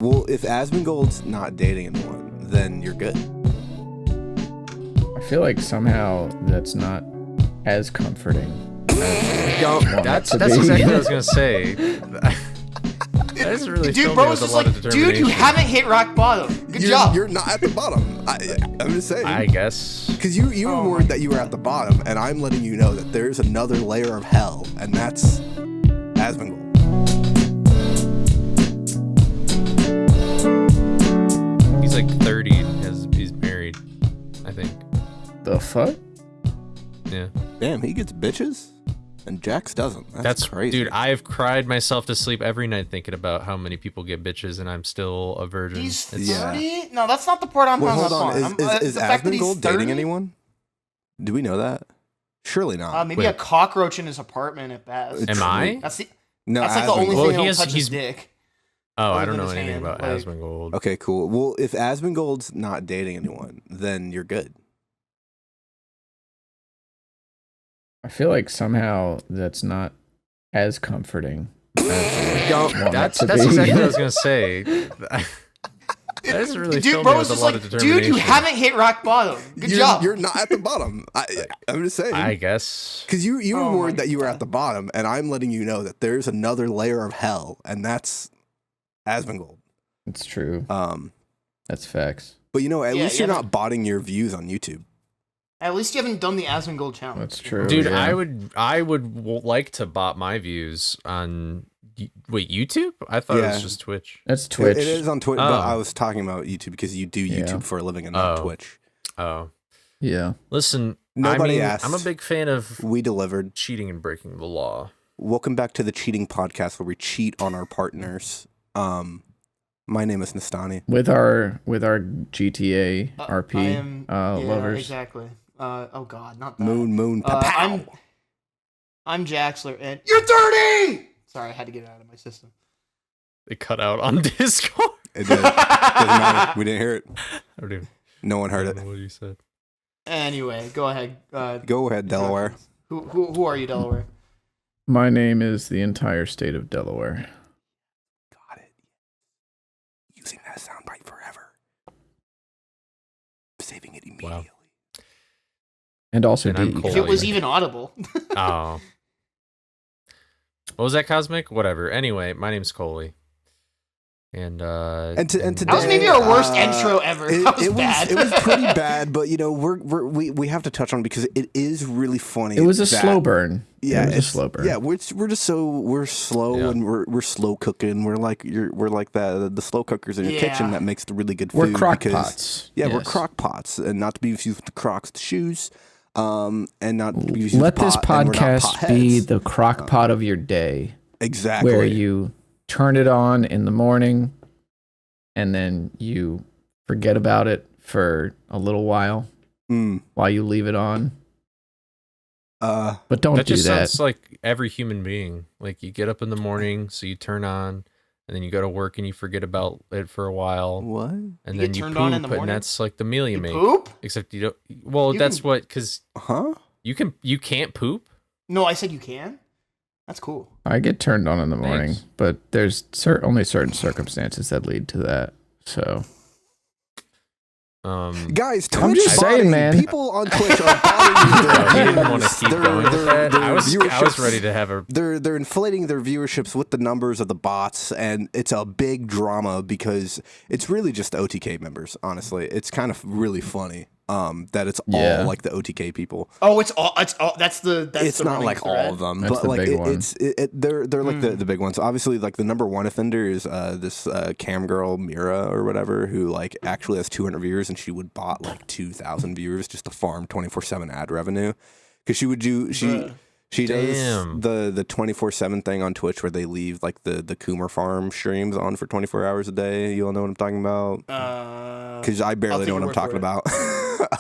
Well, if Asmongold's not dating anyone, then you're good. I feel like somehow that's not as comforting. That's exactly what I was gonna say. That doesn't really Dude, fill bro me was with a just lot like, of dude, determination. you haven't hit rock bottom. Good job. You're not at the bottom. I'm just saying. I guess. Because you were worried that you were at the bottom, and I'm letting you know that there's another layer of hell, and that's Asmongold. He's like 30. He's married, I think. The fuck? Yeah. Damn, he gets bitches, and Jax doesn't. That's crazy. Dude, I've cried myself to sleep every night thinking about how many people get bitches, and I'm still a virgin. He's 30? Yeah. No, that's not the part I'm Wait, hung hold up on. on. Is The fact that he's Asmongold dating 30? anyone? Do we know that? Surely not. Maybe Wait. a cockroach in his apartment at best. Am I? That's like No, the only Asmongold. thing that'll touch his he's- dick. Oh, I Other don't than know his anything hand, about like- Asmongold. Okay, cool. Well, if Asmongold's not dating anyone, then you're good. I feel like somehow that's not as comforting. That's exactly what I was gonna say. That doesn't really Dude, fill bro me was with a just lot like, of dude, determination. you haven't hit rock bottom. Good job. You're not at the bottom. I'm just saying. I guess. Because you were Oh worried my that you were God. at the bottom, and I'm letting you know that there's another layer of hell, and that's Asmongold. It's true. That's facts. But at Yeah, least you you're haven't- not botting your views on YouTube. At least you haven't done the Asmongold challenge. That's true. Dude, yeah. I would like to bot my views on YouTube? I thought it Yeah. was just Twitch. That's Twitch. It is on Twitch, Oh. but I was talking about YouTube because you do YouTube Yeah. for a living and not Oh. Twitch. Oh. Yeah. Listen, Nobody I mean, asked. I'm a big fan of We delivered. cheating and breaking the law. Welcome back to the Cheating Podcast, where we cheat on our partners. My name is Nestani. With our GTA RP I am, yeah, lovers. Exactly. Oh God, not that. Moon, pow. I'm Jaxler, and you're 30. Sorry, I had to get it out of my system. It cut out on Discord. It did. Doesn't matter. We didn't hear it. I don't even No one heard I it. don't know what you said. Anyway, go ahead. Go ahead, Delaware. Who are you, Delaware? My name is the entire state of Delaware. Got it. Using that soundbite forever. Saving it immediately. Wow. And also And I'm DE. cold. If it was Coley. even audible. Oh. What was that, Cosmic? Whatever. Anyway, my name's Coley. And today, That was maybe our worst intro ever. That was bad. It was pretty bad, but we have to touch on it because it is really funny. It was a that- slow burn. Yeah, it was a it's- slow burn. Yeah, we're slow Yeah. and we're slow cooking. We're like the slow cookers in your Yeah. kitchen that makes the really good food. We're crock because- pots. Yeah, we're Yes. crock pots, and not to be confused with the Crocs, the shoes, and not to be confused with Let this pot, and we're not podcast be potheads. the crock pot of your day, exactly where you turn it on in the morning and then you forget about it for a little while while you leave it on. But don't that do just that. sounds like every human being. Like you get up in the morning, so you turn on, and then you go to work and you forget about it for a while, What? and You then get you turned poop, on in the and morning? that's like the meal you make. Poop? Except you don't. Well, You that's can- what because Huh? you can't poop. No, I said you can. That's cool. I get turned on in the morning, Thanks. but there's only certain circumstances that lead to that. So Guys, Twitch I'm just saying, botting. man. People on Twitch are botting You didn't want to keep going with that. I was viewerships. ready to have a. They're inflating their viewerships with the numbers of the bots, and it's a big drama because it's really just the OTK members. Honestly, it's kind of really funny that it's Yeah. all like the OTK people. Oh, it's all. That's the. It's not running like all thread. of them, That's but the like big one. they're like the big ones. Obviously, like the number one offender is this cam girl Mira or whatever, who like actually has 200 viewers, and she would bot like 2,000 viewers just to farm 24/7 ad revenue, because she would do she does Damn. the 24/7 thing on Twitch where they leave like the Coomer farm streams on for 24 hours a day. You all know what I'm talking about? Because I barely know what I'm talking about.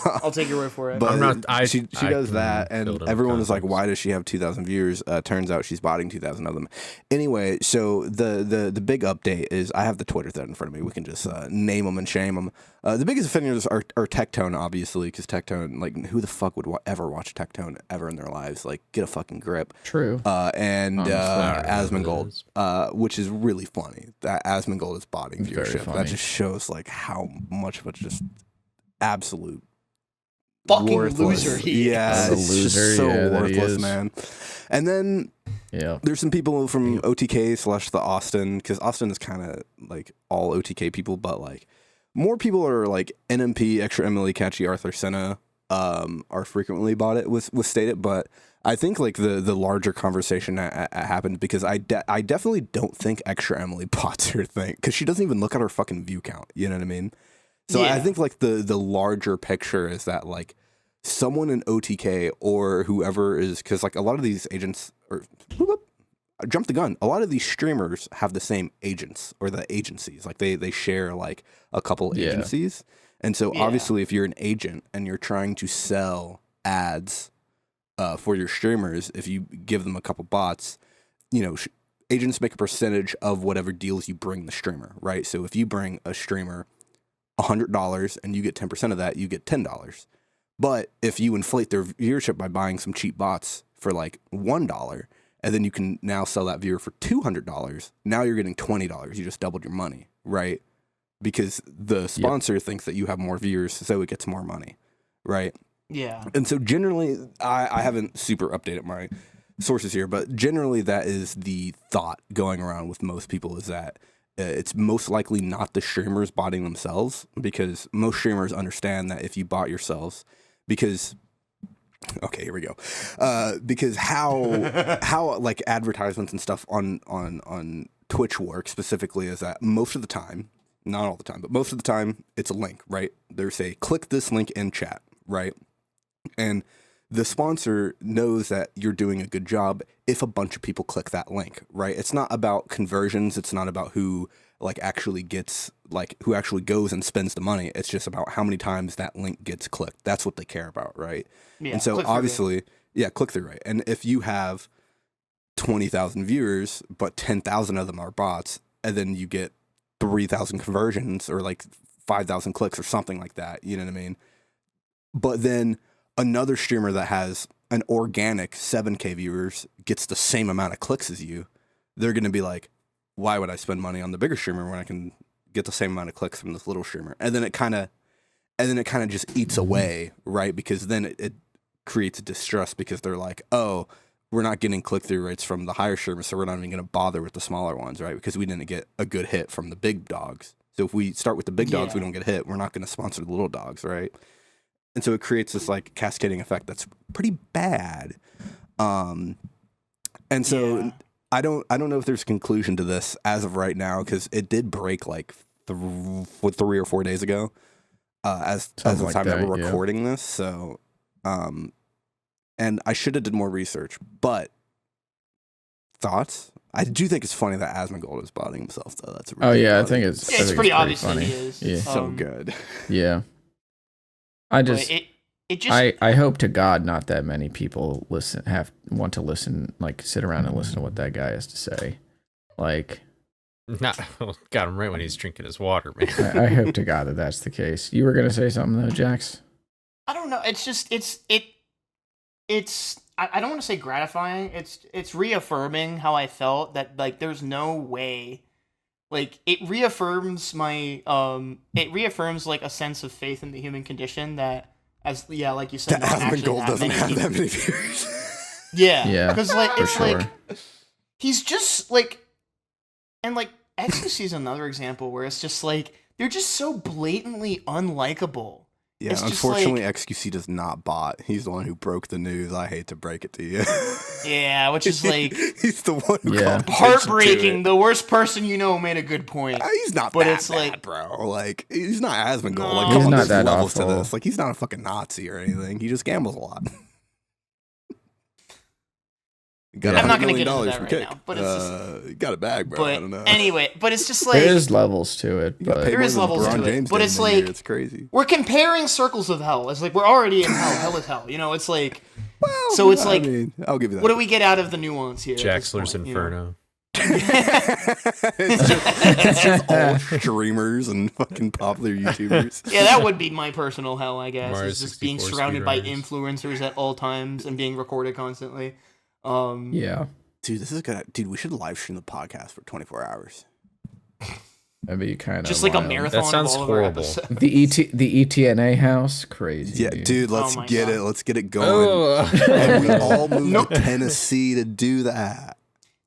I'll take your word for it. But I'm not- she does can that, fill and them everyone was like, context. "Why does she have 2,000 viewers?" Turns out she's botting 2,000 of them. Anyway, so the big update is I have the Twitter thread in front of me. We can just name them and shame them. The biggest offenders are Tectone, obviously, because Tectone, like, who the fuck would ever watch Tectone ever in their lives? Like, get a fucking grip. True. And I don't know what it Asmongold, is. which is really funny. That Asmongold is botting Very viewership. That funny. just shows like how much of a just absolute Fucking worthless. loser he Yeah, is. it's A just loser, so yeah, that he worthless, is. man. And then Yeah. there's some people from OTK / the Austin, because Austin is kind of like all OTK people, but like more people are like NMP, Extra Emily, Catchy, Arthur Senna, are frequently bought it with stated, but I think like the larger conversation happened because I definitely don't think Extra Emily bots her thing because she doesn't even look at her fucking view count. You know what I mean? So I Yeah. think like the larger picture is that like someone in OTK or whoever is, because like a lot of these agents or I jumped the gun. A lot of these streamers have the same agents or the agencies. Like they share like a couple Yeah. agencies. And so Yeah. obviously if you're an agent and you're trying to sell ads for your streamers, if you give them a couple bots, you know, agents make a percentage of whatever deals you bring the streamer, right? So if you bring a streamer $100 and you get 10% of that, you get $10. But if you inflate their viewership by buying some cheap bots for like $1, and then you can now sell that viewer for $200, now you're getting $20. You just doubled your money, right? Because the sponsor thinks that you have more viewers, so it gets more money, right? Yeah. And so generally, I haven't super updated my sources here, but generally that is the thought going around with most people is that it's most likely not the streamers botting themselves, because most streamers understand that if you bot yourselves, because okay, here we go. Because how like advertisements and stuff on Twitch work specifically is that most of the time, not all the time, but most of the time it's a link, right? There's a click this link in chat, right? And the sponsor knows that you're doing a good job if a bunch of people click that link, right? It's not about conversions. It's not about who like actually gets like who actually goes and spends the money. It's just about how many times that link gets clicked. That's what they care about, right? Yeah. And so click-through rate. obviously, yeah, click through rate. And if you have 20,000 viewers, but 10,000 of them are bots, and then you get 3,000 conversions or like 5,000 clicks or something like that, you know what I mean? But then another streamer that has an organic 7K viewers gets the same amount of clicks as you, they're going to be like, why would I spend money on the bigger streamer when I can get the same amount of clicks from this little streamer? And then it kind of just eats away, right? Because then it creates a distrust because they're like, oh, we're not getting click-through rates from the higher streamers, so we're not even going to bother with the smaller ones, right? Because we didn't get a good hit from the big dogs. So if we start with the big dogs, we don't get hit. We're not going to sponsor the little dogs, right? And so it creates this like cascading effect that's pretty bad. And so I don't know if there's a conclusion to this as of right now, because it did break like 3 or 4 days ago, as of the time that we're recording this. So, and I should have did more research, but thoughts? I do think it's funny that Asmongold is botting himself, though. That's really I funny. think it's Yeah, it's pretty obvious funny. that he is. Yeah. So good. Yeah. I just it just I hope to God not that many people want to listen, like sit around and listen to what that guy has to say. Like, Got him right when he's drinking his water, man. I hope to God that that's the case. You were gonna say something though, Jax? I don't know. It's just I don't want to say gratifying. It's reaffirming how I felt that like there's no way. Like it reaffirms like a sense of faith in the human condition that like you said, That not actually Asmongold doesn't have people- that many viewers. Yeah, because like for it's sure. like he's just like, and like XQC is another example where it's just like they're just so blatantly unlikable. Yeah, It's just unfortunately, like- XQC does not bot. He's the one who broke the news. I hate to break it to you. Yeah, which is like he's the one who Yeah. called attention to heartbreaking. it. The worst person you know made a good point. He's not But that it's bad, like- bro. Like, he's not Asmongold. No. Like, He's come on, not there's that levels to awful. this. Like, he's not a fucking Nazi or anything. He just gambles a lot. Got I'm not going to $100 get into million that from right Kick. now, but it's just, Got a bag, bro. I don't know. but anyway, but it's just like There is levels to it, You got but paid there more is than levels LeBron to it, James but did it's in a year. like- It's crazy. we're comparing circles of hell. It's like we're already in hell. Hell is hell. You know, it's like, Well, so it's I like, mean, I'll give you that. what do we get out of the nuance here? at this Jaxler's point, you know? Inferno. it's just all streamers and fucking popular YouTubers. Yeah, that would be my personal hell, I guess. Mario Is just being 64 surrounded by speedrunners. influencers at all times and being recorded constantly. yeah, Dude, this is good. Dude, we should live stream the podcast for 24 hours. that'd be kind of just like a marathon. That sounds of all of our horrible. episodes. The ETNA house, crazy. Yeah, dude, let's Oh my get God. it. Let's get it going. Oh, And we all moved to Tennessee to do that.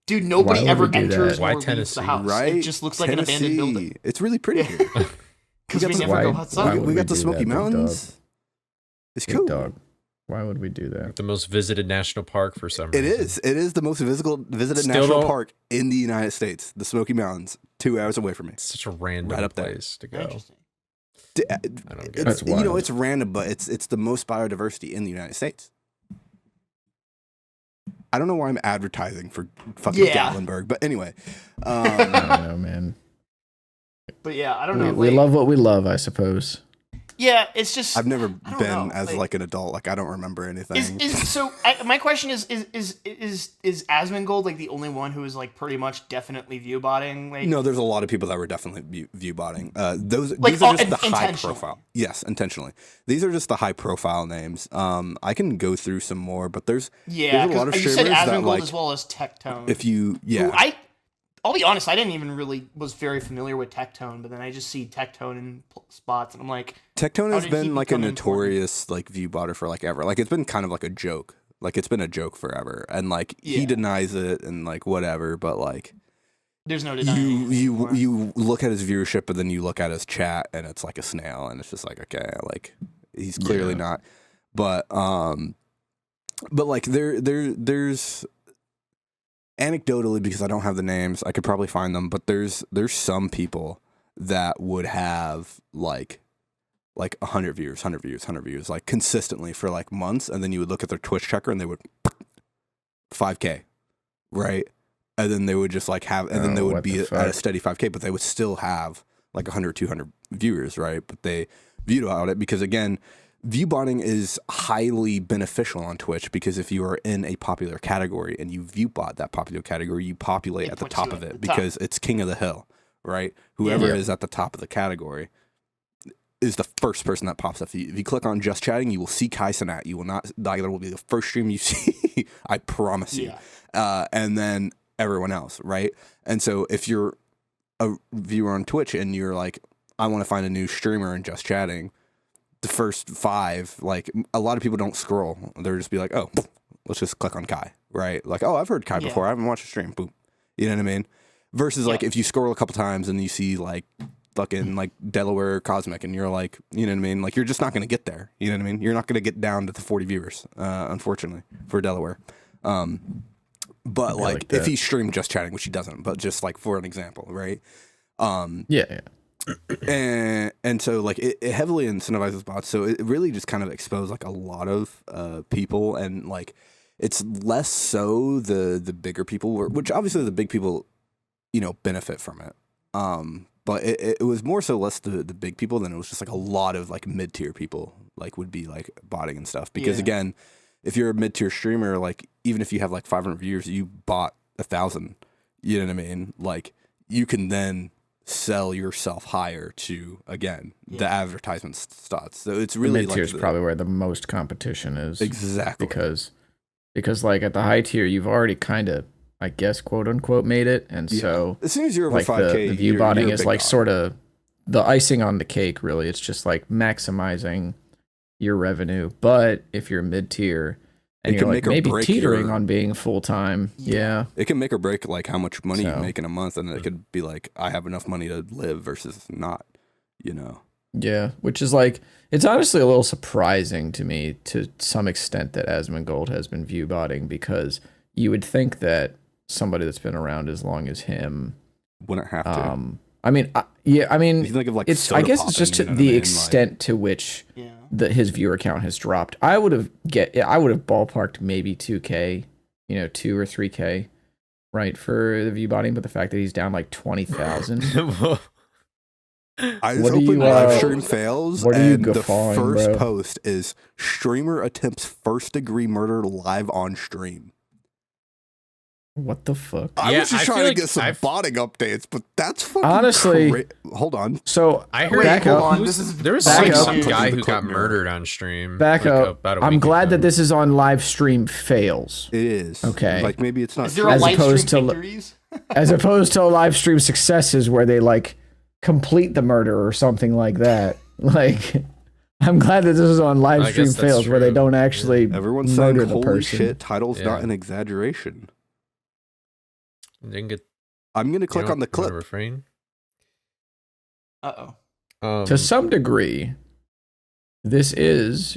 Dude, nobody Why would ever we do enters that? Why or leaves Tennessee? the house. Right? It just looks like an abandoned building. It's really pretty here. Because we got never why- go why outside. would we got the do Smoky that, big Mountains. It's Big cool. dog. Why would we do that? the most visited national park for some It reason. is. It is the most visited Still national don't- park in the United States. The Smoky Mountains, 2 hours away from me. It's such a random Right up there. place to go. Interesting. I don't get It's, That's wild. it's random, but it's the most biodiversity in the United States. I don't know why I'm advertising for fucking Yeah. Gatlinburg, but anyway. I don't know, man. But yeah, I don't know. We like- love what we love, I suppose. Yeah, it's just. I've never I don't been know, as like an adult. Like I don't remember anything. My question is Asmongold like the only one who is like pretty much definitely viewbotting? Like, No, there's a lot of people that were definitely viewbotting. These Like, are just the high intentionally. profile. Yes, intentionally. These are just the high profile names. I can go through some more, but there's yeah, a lot of because you said streamers that, Asmongold like, as well as Tectone. if you I'll be honest, I didn't even really was very familiar with Tectone, but then I just see Tectone in spots, and I'm like, Tectone How has did he been like a become important? notorious like viewbotter for like ever. Like it's been kind of like a joke. Like it's been a joke forever, and like he Yeah. denies it and like whatever. But like there's no denying. you look at his viewership, and then you look at his chat, and it's like a snail, and it's just like okay, like he's clearly not. But like there's anecdotally, because I don't have the names, I could probably find them. But there's some people that would have like 100 views, like consistently for like months, and then you would look at their Twitch checker, and they would 5K, right? And then they would just like have, and then they would what be the at fuck? a steady 5K, but they would still have like 100, 200 viewers, right? But they viewed about it because again, viewbotting is highly beneficial on Twitch because if you are in a popular category and you viewbot that popular category, you populate It at the puts top you of at it the top. because it's king of the hill, right? Whoever Yeah. is at the top of the category is the first person that pops up. If you click on just chatting, you will see Kaisenat. You will not, Dialer will be the first stream you see. I promise you. And then everyone else, right? And so if you're a viewer on Twitch and you're like, I want to find a new streamer and just chatting, the first 5, like a lot of people don't scroll. They'll just be like, oh, let's just click on Kai, right? Like, oh, I've heard Kai Yeah. before. I haven't watched a stream. Boom. You know what I mean? Versus like Yeah. if you scroll a couple times and you see like fucking like Delaware Cosmic and you're like, you know what I mean? Like you're just not going to get there. You know what I mean? You're not going to get down to the 40 viewers, unfortunately, for Delaware. But like like if that. he streamed just chatting, which he doesn't, but just like for an example, right? Yeah. And so like it heavily incentivizes bots, so it really just kind of exposed like a lot of people, and like it's less so the bigger people, which obviously the big people, you know, benefit from it. But it was more so less the big people than it was just like a lot of like mid-tier people like would be like botting and stuff, because Yeah. again, if you're a mid-tier streamer, like even if you have like 500 viewers, you bought 1,000, you know what I mean? Like you can then sell yourself higher to again the advertisement stats. So it's really Mid tier is like probably where the most competition is. exactly Because like at the high tier, you've already kind of, I guess, quote unquote, made it, and Yeah. so as soon as you're over like 5K, the view botting you're a is big like dog. sort of the icing on the cake. Really, it's just like maximizing your revenue. But if you're mid tier and It you're can like make or maybe break teetering your- on being full time, yeah. It can make or break like how much money you So- make in a month, and it could be like I have enough money to live versus not, you know. Yeah, which is like, it's honestly a little surprising to me to some extent that Asmongold has been view botting, because you would think that somebody that's been around as long as him, Wouldn't have to. I mean, you think of like it's, I soda guess it's just to popping, you know what the I mean? extent to which Yeah. his viewer count has dropped. I would have ballparked maybe 2K, 2 or 3K, right, for the Viewbotting, but the fact that he's down like 20,000. I just What are opened you, live stream fails, what are you and the guffawing, first bro? post is streamer attempts first-degree murder live on stream. What the fuck? I Yeah, was just I trying feel to like get some botting updates, but that's fucking Honestly- hold on. So I heard back hold up. on, this is there was Back like up. some guy The who clip got mirror. murdered on stream. Back like, up. about a I'm week glad ago. that this is on live stream fails, It is. Okay. Like, maybe it's not Is there true. a As live opposed stream to- victories? as opposed to live stream successes where they like complete the murder or something like that. Like, I'm glad that this is on live I stream guess that's fails where they true. don't actually Everyone's saying, murder the holy person. shit, title's not Yeah. an exaggeration. Didn't get. I'm going to click on the clip. Refrain. Uh-oh. To some degree, this is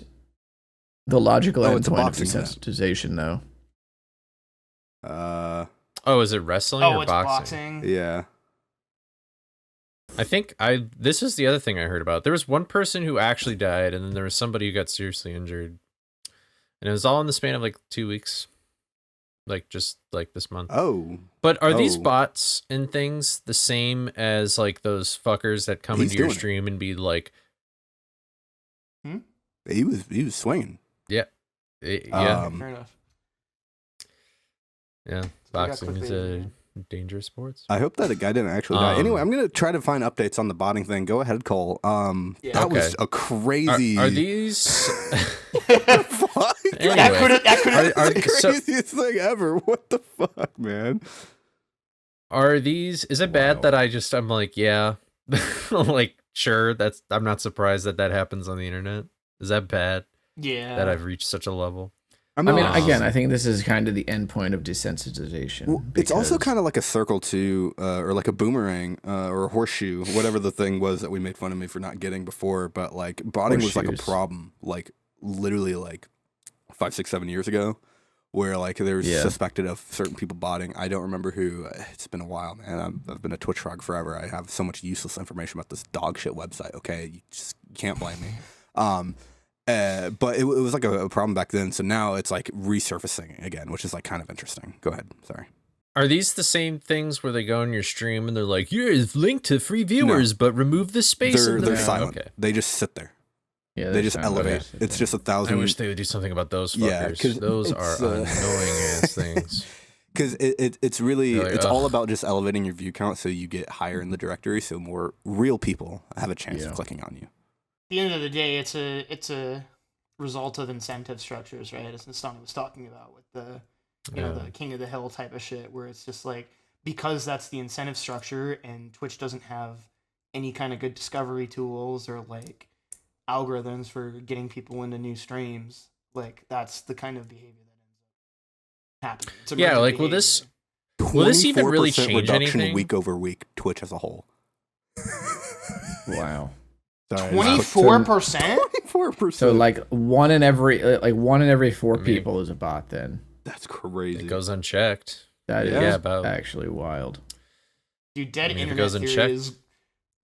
the logical Oh, it's a endpoint of boxing event. desensitization, though. Oh, is it wrestling Oh, or it's boxing? boxing. Yeah. I think this is the other thing I heard about. There was one person who actually died, and then there was somebody who got seriously injured, and it was all in the span of like 2 weeks, like just like this month. Oh. But are these Oh. bots and things the same as like those fuckers that come He's into your doing it. stream and be like, He was swinging. yeah, Fair enough. yeah, got boxing is clickbait, a man. dangerous sport. I hope that a guy didn't actually die. Anyway, I'm gonna try to find updates on the botting thing. Go ahead, Cole. Yeah. That was Okay. a crazy. Are these? fuck? Anyway. That could have. Are- the so- craziest thing ever. What the fuck, man? Are these? Is it bad that I'm like, yeah, like sure. I'm not surprised that happens on the internet. Is that bad Yeah. that I've reached such a level? I mean, Oh. again, I think this is kind of the endpoint of desensitization. Well, it's also because- kind of like a circle too, or like a boomerang, or a horseshoe, whatever the thing was that we made fun of me for not getting before. But like botting was like a Horseshoes. problem, like literally like 5, 6, 7 years ago, where like there was Yeah. suspected of certain people botting. I don't remember who. It's been a while, man. I've been a Twitch frog forever. I have so much useless information about this dog shit website. Okay, you can't blame me. But it was like a problem back then. So now it's like resurfacing again, which is like kind of interesting. Go ahead. Sorry. Are these the same things where they go on your stream and they're like, here's link to free viewers, but remove the space? They're in the silent. Okay. They just sit there. Yeah, They just sound elevate. basic, It's yeah. just 1,000. I wish they would do something about those Yeah, fuckers. 'cause Those it's, are annoying ass things. Because it's really You're like, it's all ugh. about just elevating your view count so you get higher in the directory, so more real people have a chance of clicking on you. At the end of the day, it's a result of incentive structures, right? As Nestani was talking about with the the King of the Hill type of shit, where it's just like, because that's the incentive structure, and Twitch doesn't have any kind of good discovery tools or like algorithms for getting people into new streams, like that's the kind of behavior that ends up happening. It's Yeah, emergent like, will this even really 24% change reduction anything? week over week, Twitch as a whole. Wow. Sorry, 24%? 24%. So like one in every 4 people is a bot. Then That's crazy. It goes unchecked. that is Yeah, about- actually wild. Dude, dead I mean, if it internet goes theory unchecked- is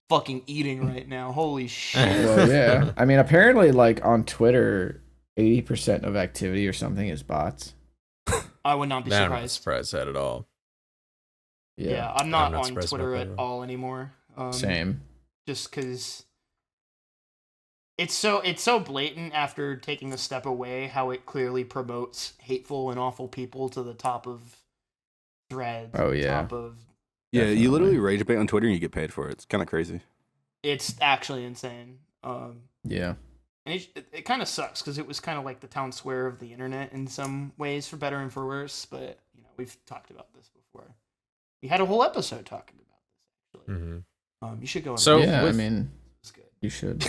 fucking eating right now. Holy shit. Well, yeah. I mean, apparently, like on Twitter, 80% of activity or something is bots. I would not be I'm not surprised. surprised at all. Yeah, I'm not on surprised Twitter about at that. all anymore. Same. Just because it's so blatant after taking a step away how it clearly promotes hateful and awful people to the top of threads. Oh, yeah. Top of, Yeah, Definitely. you literally rage bait on Twitter and you get paid for it. It's kind of crazy. it's actually insane. Yeah. And it kind of sucks because it was kind of like the town square of the internet in some ways, for better and for worse. But we've talked about this before. We had a whole episode talking about this. Actually, Mm-hmm. you should go. And So- watch it. Yeah, I with- mean, It's good. you should.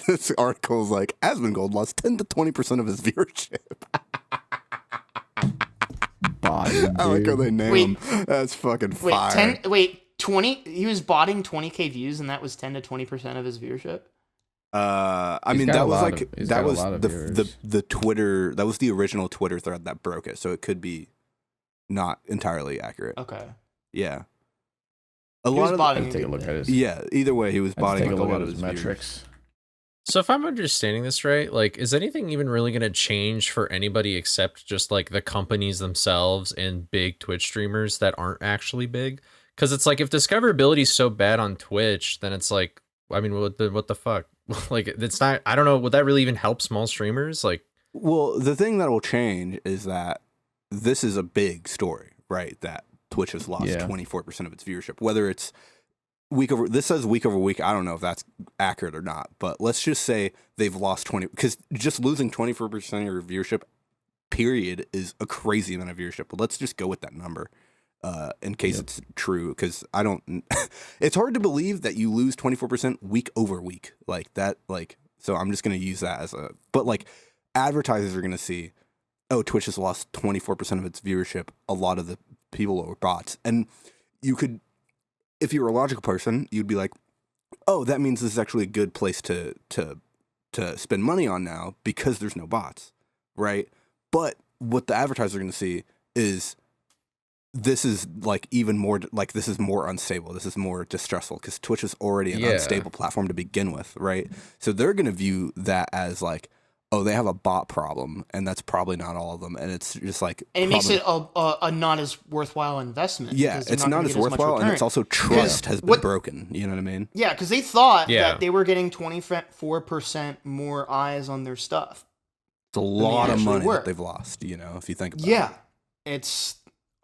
This article is like, Asmongold lost 10 to 20% of his viewership. Bot, I like how dude. they name Wait. him. That's fucking Wait, fire. 20. He was botting 20K views, and that was 10 to 20% of his viewership. I He's mean, got that a was lot like of- he's that got a was lot of the viewers. the Twitter, that was the original Twitter thread that broke it, so it could be not entirely accurate. Okay. Yeah, He was of botting I'd take a look at his. yeah. Either way, he was I'd botting take like a look lot at of his his viewers. metrics. So if I'm understanding this right, like, is anything even really going to change for anybody except just like the companies themselves and big Twitch streamers that aren't actually big? Because it's like if discoverability is so bad on Twitch, then it's like, I mean, what the fuck? Like, it's not. I don't know. Would that really even help small streamers? Like, Well, the thing that will change is that this is a big story, right? That Twitch has lost 24% of its viewership. Whether it's this says week over week. I don't know if that's accurate or not, but let's just say they've lost 20, because just losing 24% of your viewership, period, is a crazy amount of viewership. But let's just go with that number in case it's true, because I don't. It's hard to believe that you lose 24% week over week like that. Like, so I'm just gonna use that as a. But like, advertisers are gonna see, oh, Twitch has lost 24% of its viewership. A lot of the people are bots, and you could. If you were a logical person, you'd be like, "Oh, that means this is actually a good place to spend money on now because there's no bots, right?" But what the advertisers are going to see is this is like even more like this is more unstable. This is more distressful because Twitch is already an unstable platform to begin with, right? So they're going to view that as like, oh, they have a bot problem, and that's probably not all of them, and it's just like, and it makes it a not as worthwhile investment. Yeah, it's not as worthwhile, and it's also trust has been broken. You know what I mean? Yeah, because they thought that they were getting 24% more eyes on their stuff. It's a lot of money that they've lost. You know, if you think about it. Yeah, it's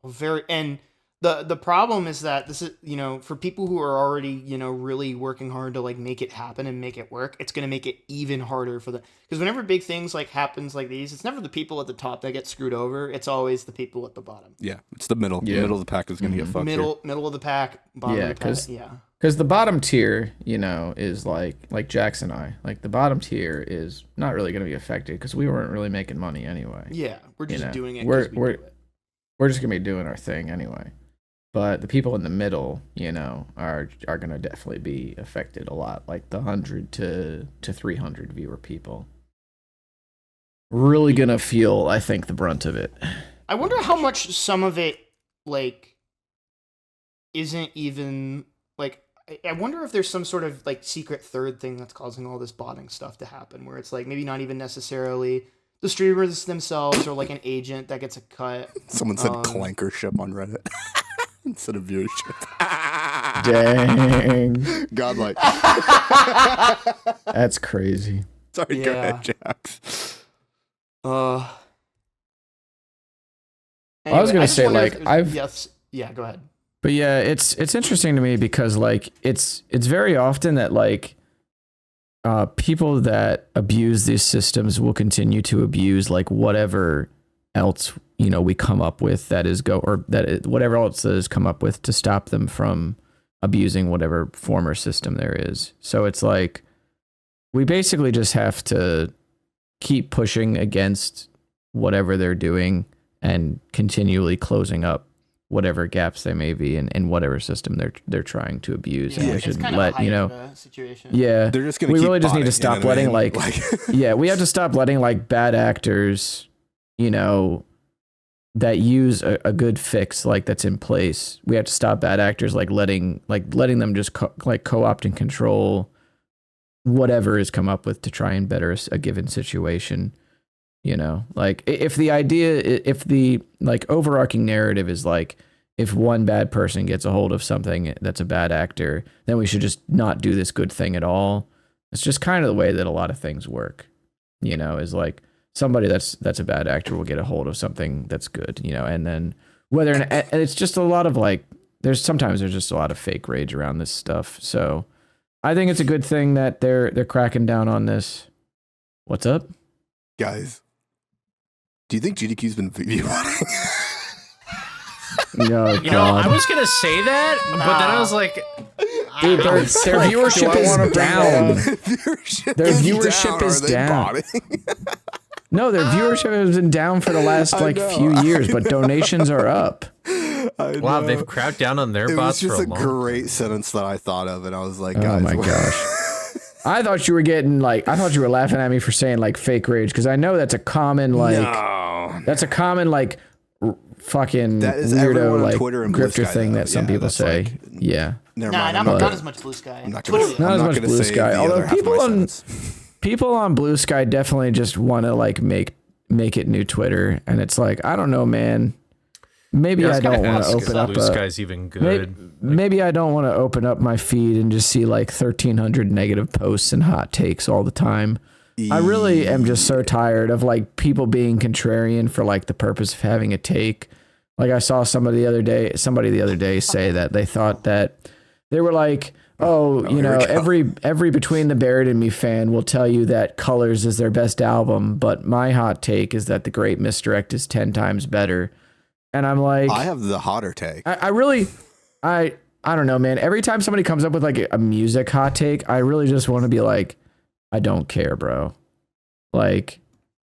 very and. The problem is that this is, you know, for people who are already, you know, really working hard to like make it happen and make it work, it's going to make it even harder for them. Because whenever big things like happens like these, it's never the people at the top that get screwed over. It's always the people at the bottom. Yeah, it's the middle. Yeah. The middle of the pack is going to get fucked. Middle of the pack, bottom of the pack. Because the bottom tier, you know, is like Jax and I. Like the bottom tier is not really going to be affected because we weren't really making money anyway. Yeah, we're just doing it. We're just going to be doing our thing anyway. But the people in the middle, you know, are going to definitely be affected a lot, like the 100 to 300 viewer people. Really going to feel, I think, the brunt of it. I wonder how much some of it, like, isn't even, like, I wonder if there's some sort of, like, secret third thing that's causing all this botting stuff to happen, where it's, like, maybe not even necessarily the streamers themselves or, like, an agent that gets a cut. Someone said clankership on Reddit. Instead of viewership. Dang. Godlike. That's crazy. Sorry, go ahead, Jax. Anyway, I was going to say, like, yeah, go ahead. But yeah, it's interesting to me because, like, it's very often that, like, people that abuse these systems will continue to abuse, like, whatever else, you know, we come up with whatever else is come up with to stop them from abusing whatever former system there is. So it's like we basically just have to keep pushing against whatever they're doing and continually closing up whatever gaps there may be in whatever system they're trying to abuse. Yeah, and we should let, you know, situation. Yeah, they're just gonna we keep really just need to botting, stop letting like yeah, we have to stop letting like bad actors, you know, that use a good fix like that's in place. We have to stop bad actors like letting them just co-opt and control whatever is come up with to try and better a given situation. You know, like if the like overarching narrative is like, if one bad person gets a hold of something that's a bad actor, then we should just not do this good thing at all. It's just kind of the way that a lot of things work, you know, is like somebody that's a bad actor will get a hold of something that's good, you know, and then and it's just a lot of like, there's just a lot of fake rage around this stuff. So I think it's a good thing that they're cracking down on this. What's up? Guys, do you think GDQ's been viewbotting? No, you know, I was gonna say that, but then I was like, dude, their viewership is down. Their viewership is down. No, their viewership has been down for the last few years, but donations are up. Wow, they've cracked down on their bots for a long time. It was just a great sentence that I thought of, and I was like, oh guys, my gosh. I thought you were laughing at me for saying like fake rage, because I know that's a common fucking that is weirdo like Twitter and grifter thing that some people say. Like, yeah. Not as much Blue Sky. Not as much Blue Sky. Although people on people on Blue Sky definitely just want to like make it new Twitter, and it's like, I don't know, man. Maybe I don't want to open up Blue Sky's even good. Maybe I don't want to open up my feed and just see like 1,300 negative posts and hot takes all the time. I really am just so tired of like people being contrarian for like the purpose of having a take. Like I saw somebody the other day say that they thought that they were like, you know, every Between the Buried and Me fan will tell you that Colors is their best album, but my hot take is that The Great Misdirect is 10 times better. And I'm like, I have the hotter take. I don't know, man. Every time somebody comes up with like a music hot take, I really just want to be like, I don't care, bro. Like,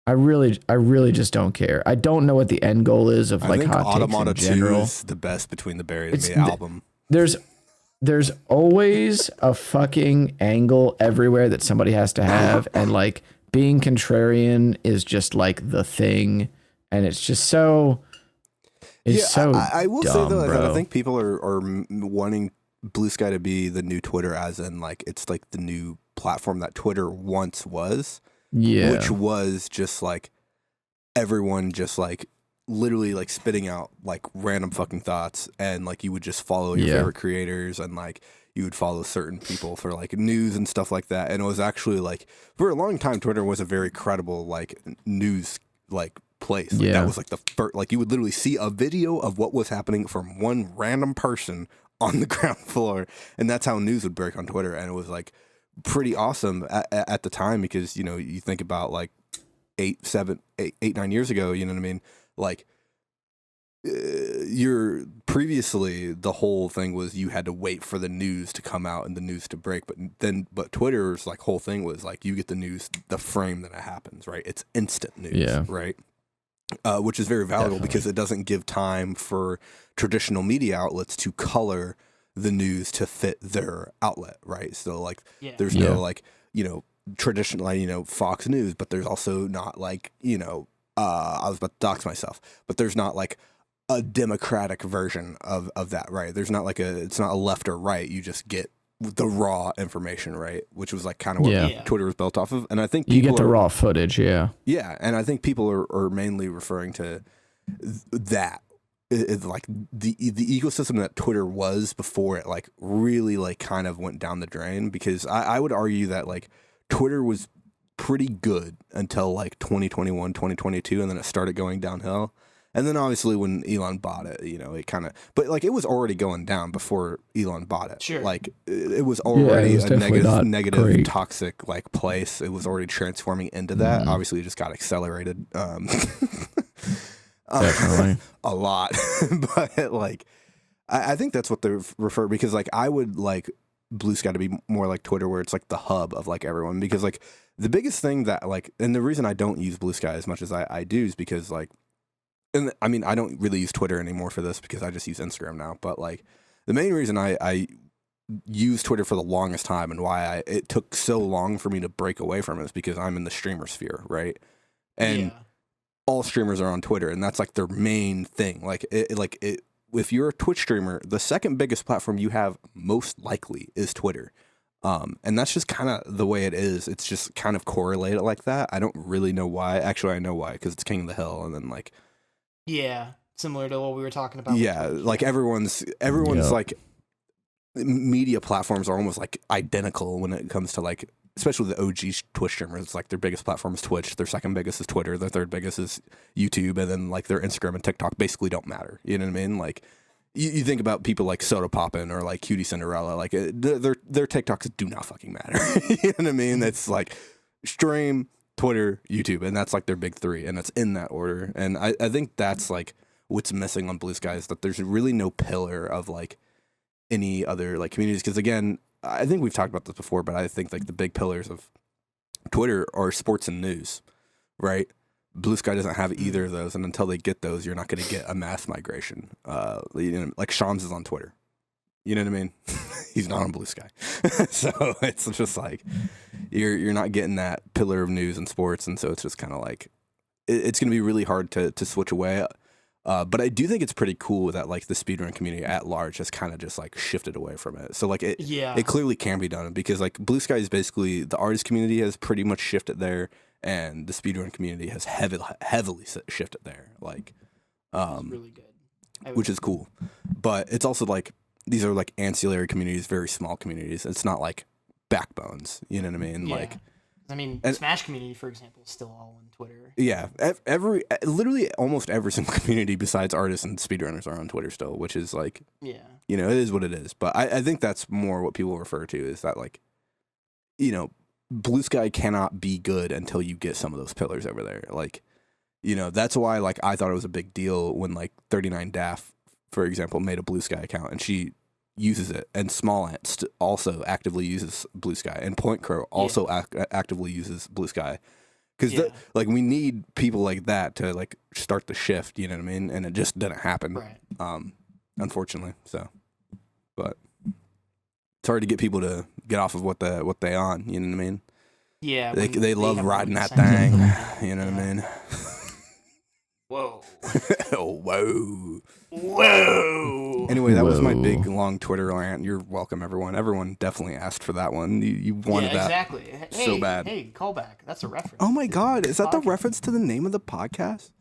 I really just don't care. I don't know what the end goal is of like hot takes in general. 2 is the best Between the Buried and Me album. There's always a fucking angle everywhere that somebody has to have, and like being contrarian is just like the thing, and it's just so. I will dumb, say though, bro. I think people are wanting Blue Sky to be the new Twitter, as in like it's like the new platform that Twitter once was. Yeah, which was just like everyone just like literally like spitting out like random fucking thoughts, and like you would just follow your favorite creators, and like you would follow certain people for like news and stuff like that. And it was actually like for a long time, Twitter was a very credible like news like place. Like, that was like the first, like you would literally see a video of what was happening from one random person on the ground floor, and that's how news would break on Twitter. And it was like pretty awesome at the time, because you know, you think about like 8, 9 years ago, you know what I mean, like you're previously the whole thing was you had to wait for the news to come out and the news to break, but Twitter's like whole thing was like you get the news the frame that it happens, right? It's instant news, right? Which is very valuable because it doesn't give time for traditional media outlets to color the news to fit their outlet, right? So like there's no like, you know, traditional, you know, Fox News, but there's also not like, you know, I was about to dox myself, but there's not like a democratic version of that, right? There's not like it's not a left or right. You just get the raw information, right? Which was like kind of what Twitter was built off of. And I think you get the raw footage. Yeah. And I think people are mainly referring to that. It's like the ecosystem that Twitter was before it like really like kind of went down the drain, because I would argue that like Twitter was pretty good until like 2021, 2022, and then it started going downhill. And then obviously when Elon bought it, you know, it kind of, but like it was already going down before Elon bought it. Sure. Like it was already a negative, toxic like place. It was already transforming into that. Obviously it just got accelerated. Definitely. A lot. But like, I think that's what they refer, because like I would like Blue Sky to be more like Twitter, where it's like the hub of like everyone, because like the biggest thing that like, and the reason I don't use Blue Sky as much as I do is because like, and I mean, I don't really use Twitter anymore for this because I just use Instagram now. But like the main reason I used Twitter for the longest time, and why it took so long for me to break away from it, is because I'm in the streamer sphere, right? And all streamers are on Twitter, and that's like their main thing. Like if you're a Twitch streamer, the second biggest platform you have most likely is Twitter. And that's just kind of the way it is. It's just kind of correlated like that. I don't really know why. Actually, I know why, because it's King of the Hill, and then like. Yeah, similar to what we were talking about. Yeah, like everyone's like media platforms are almost like identical when it comes to like, especially the OG Twitch streamers. It's like their biggest platform is Twitch, their second biggest is Twitter, their third biggest is YouTube, and then like their Instagram and TikTok basically don't matter. You know what I mean? Like you think about people like Soda Poppin' or like Cutie Cinderella, like their TikToks do not fucking matter. You know what I mean? It's like stream, Twitter, YouTube, and that's like their big three, and it's in that order. And I think that's like what's missing on Blue Sky, is that there's really no pillar of like any other like communities. Because again, I think we've talked about this before, but I think like the big pillars of Twitter are sports and news, right? Blue Sky doesn't have either of those, and until they get those, you're not going to get a mass migration. You know, like Shams is on Twitter. You know what I mean? He's not on Blue Sky. So it's just like you're not getting that pillar of news and sports, and so it's just kind of like it's going to be really hard to switch away. But I do think it's pretty cool that like the speedrun community at large has kind of just like shifted away from it. So like it clearly can be done because like Blue Sky is basically the artist community has pretty much shifted there, and the speedrun community has heavily shifted there. Like, really good, which is cool. But it's also like these are like ancillary communities, very small communities. It's not like backbones. You know what I mean? Yeah. Like. Smash community, for example, is still all on Twitter. Yeah, literally almost every single community besides artists and speedrunners are on Twitter still, which is like, yeah, you know, it is what it is. But I think that's more what people refer to is that like, you know, Blue Sky cannot be good until you get some of those pillars over there. Like, you know, that's why like I thought it was a big deal when like 39 Daff, for example, made a Blue Sky account and she uses it, and Small Ant also actively uses Blue Sky, and Point Crow also actively uses Blue Sky, because like we need people like that to like start the shift. You know what I mean? And it just didn't happen, right? Unfortunately. So, but it's hard to get people to get off of what they on. You know what I mean? Yeah, they love riding that thing. You know what I mean? Whoa. Whoa. Whoa. Anyway, that was my big, long Twitter rant. You're welcome, everyone. Everyone definitely asked for that one. You wanted that exactly. so bad. Hey, callback. That's a reference. Oh my God. Is that the reference to the name of the podcast?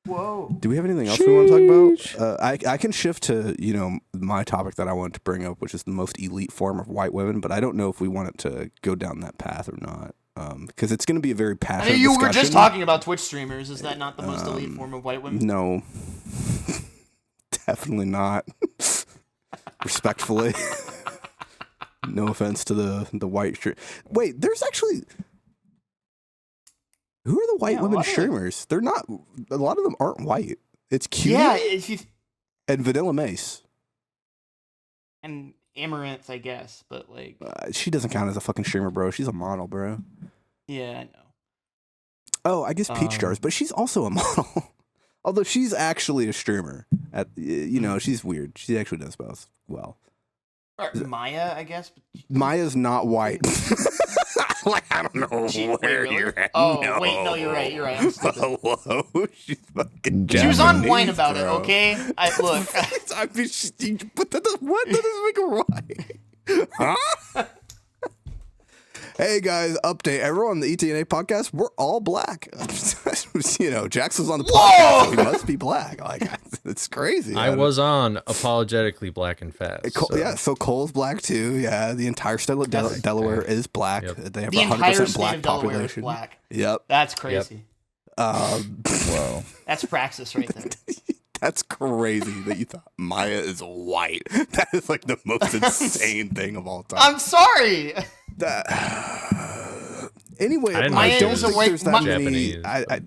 Whoa. Do we have anything else we want to talk about? I can shift to, you know, my topic that I wanted to bring up, which is the most elite form of white women, but I don't know if we want it to go down that path or not. Because it's going to be a very passionate discussion. You were just talking about Twitch streamers. Is that not the most elite form of white women? No. Definitely not. Respectfully. No offense to the white stream. Wait, there's actually... Who are the white women streamers? They're not... A lot of them aren't white. It's Cutie and Vanilla Mace. And Amaranth, I guess, but like... she doesn't count as a fucking streamer, bro. She's a model, bro. Yeah, I know. Oh, I guess Peach Jars, but she's also a model. Although she's actually a streamer. You know, she's weird. She actually does both well. Maya, I guess. Maya's not white. Like, I don't know where you're at. Oh, no. Wait, no, you're right. I'm stupid. Hello? She's fucking She was on Wine about it, okay? Look. I mean, what? That doesn't make her white. Huh? Hey guys, update. Everyone on the ETNA podcast, we're all black. You know, Jaxler's on the podcast, so he must be black. Like, it's crazy. I was on Apologetically Black and Fast. So Cole's black too. Yeah, the entire state of Delaware is black. Yep. They have the 100% black of population. Is black. Yep. That's crazy. Whoa. That's praxis right there. That's crazy that you thought Maya is white. That is like the most insane thing of all time. I'm sorry. Anyway, I don't think there's that many.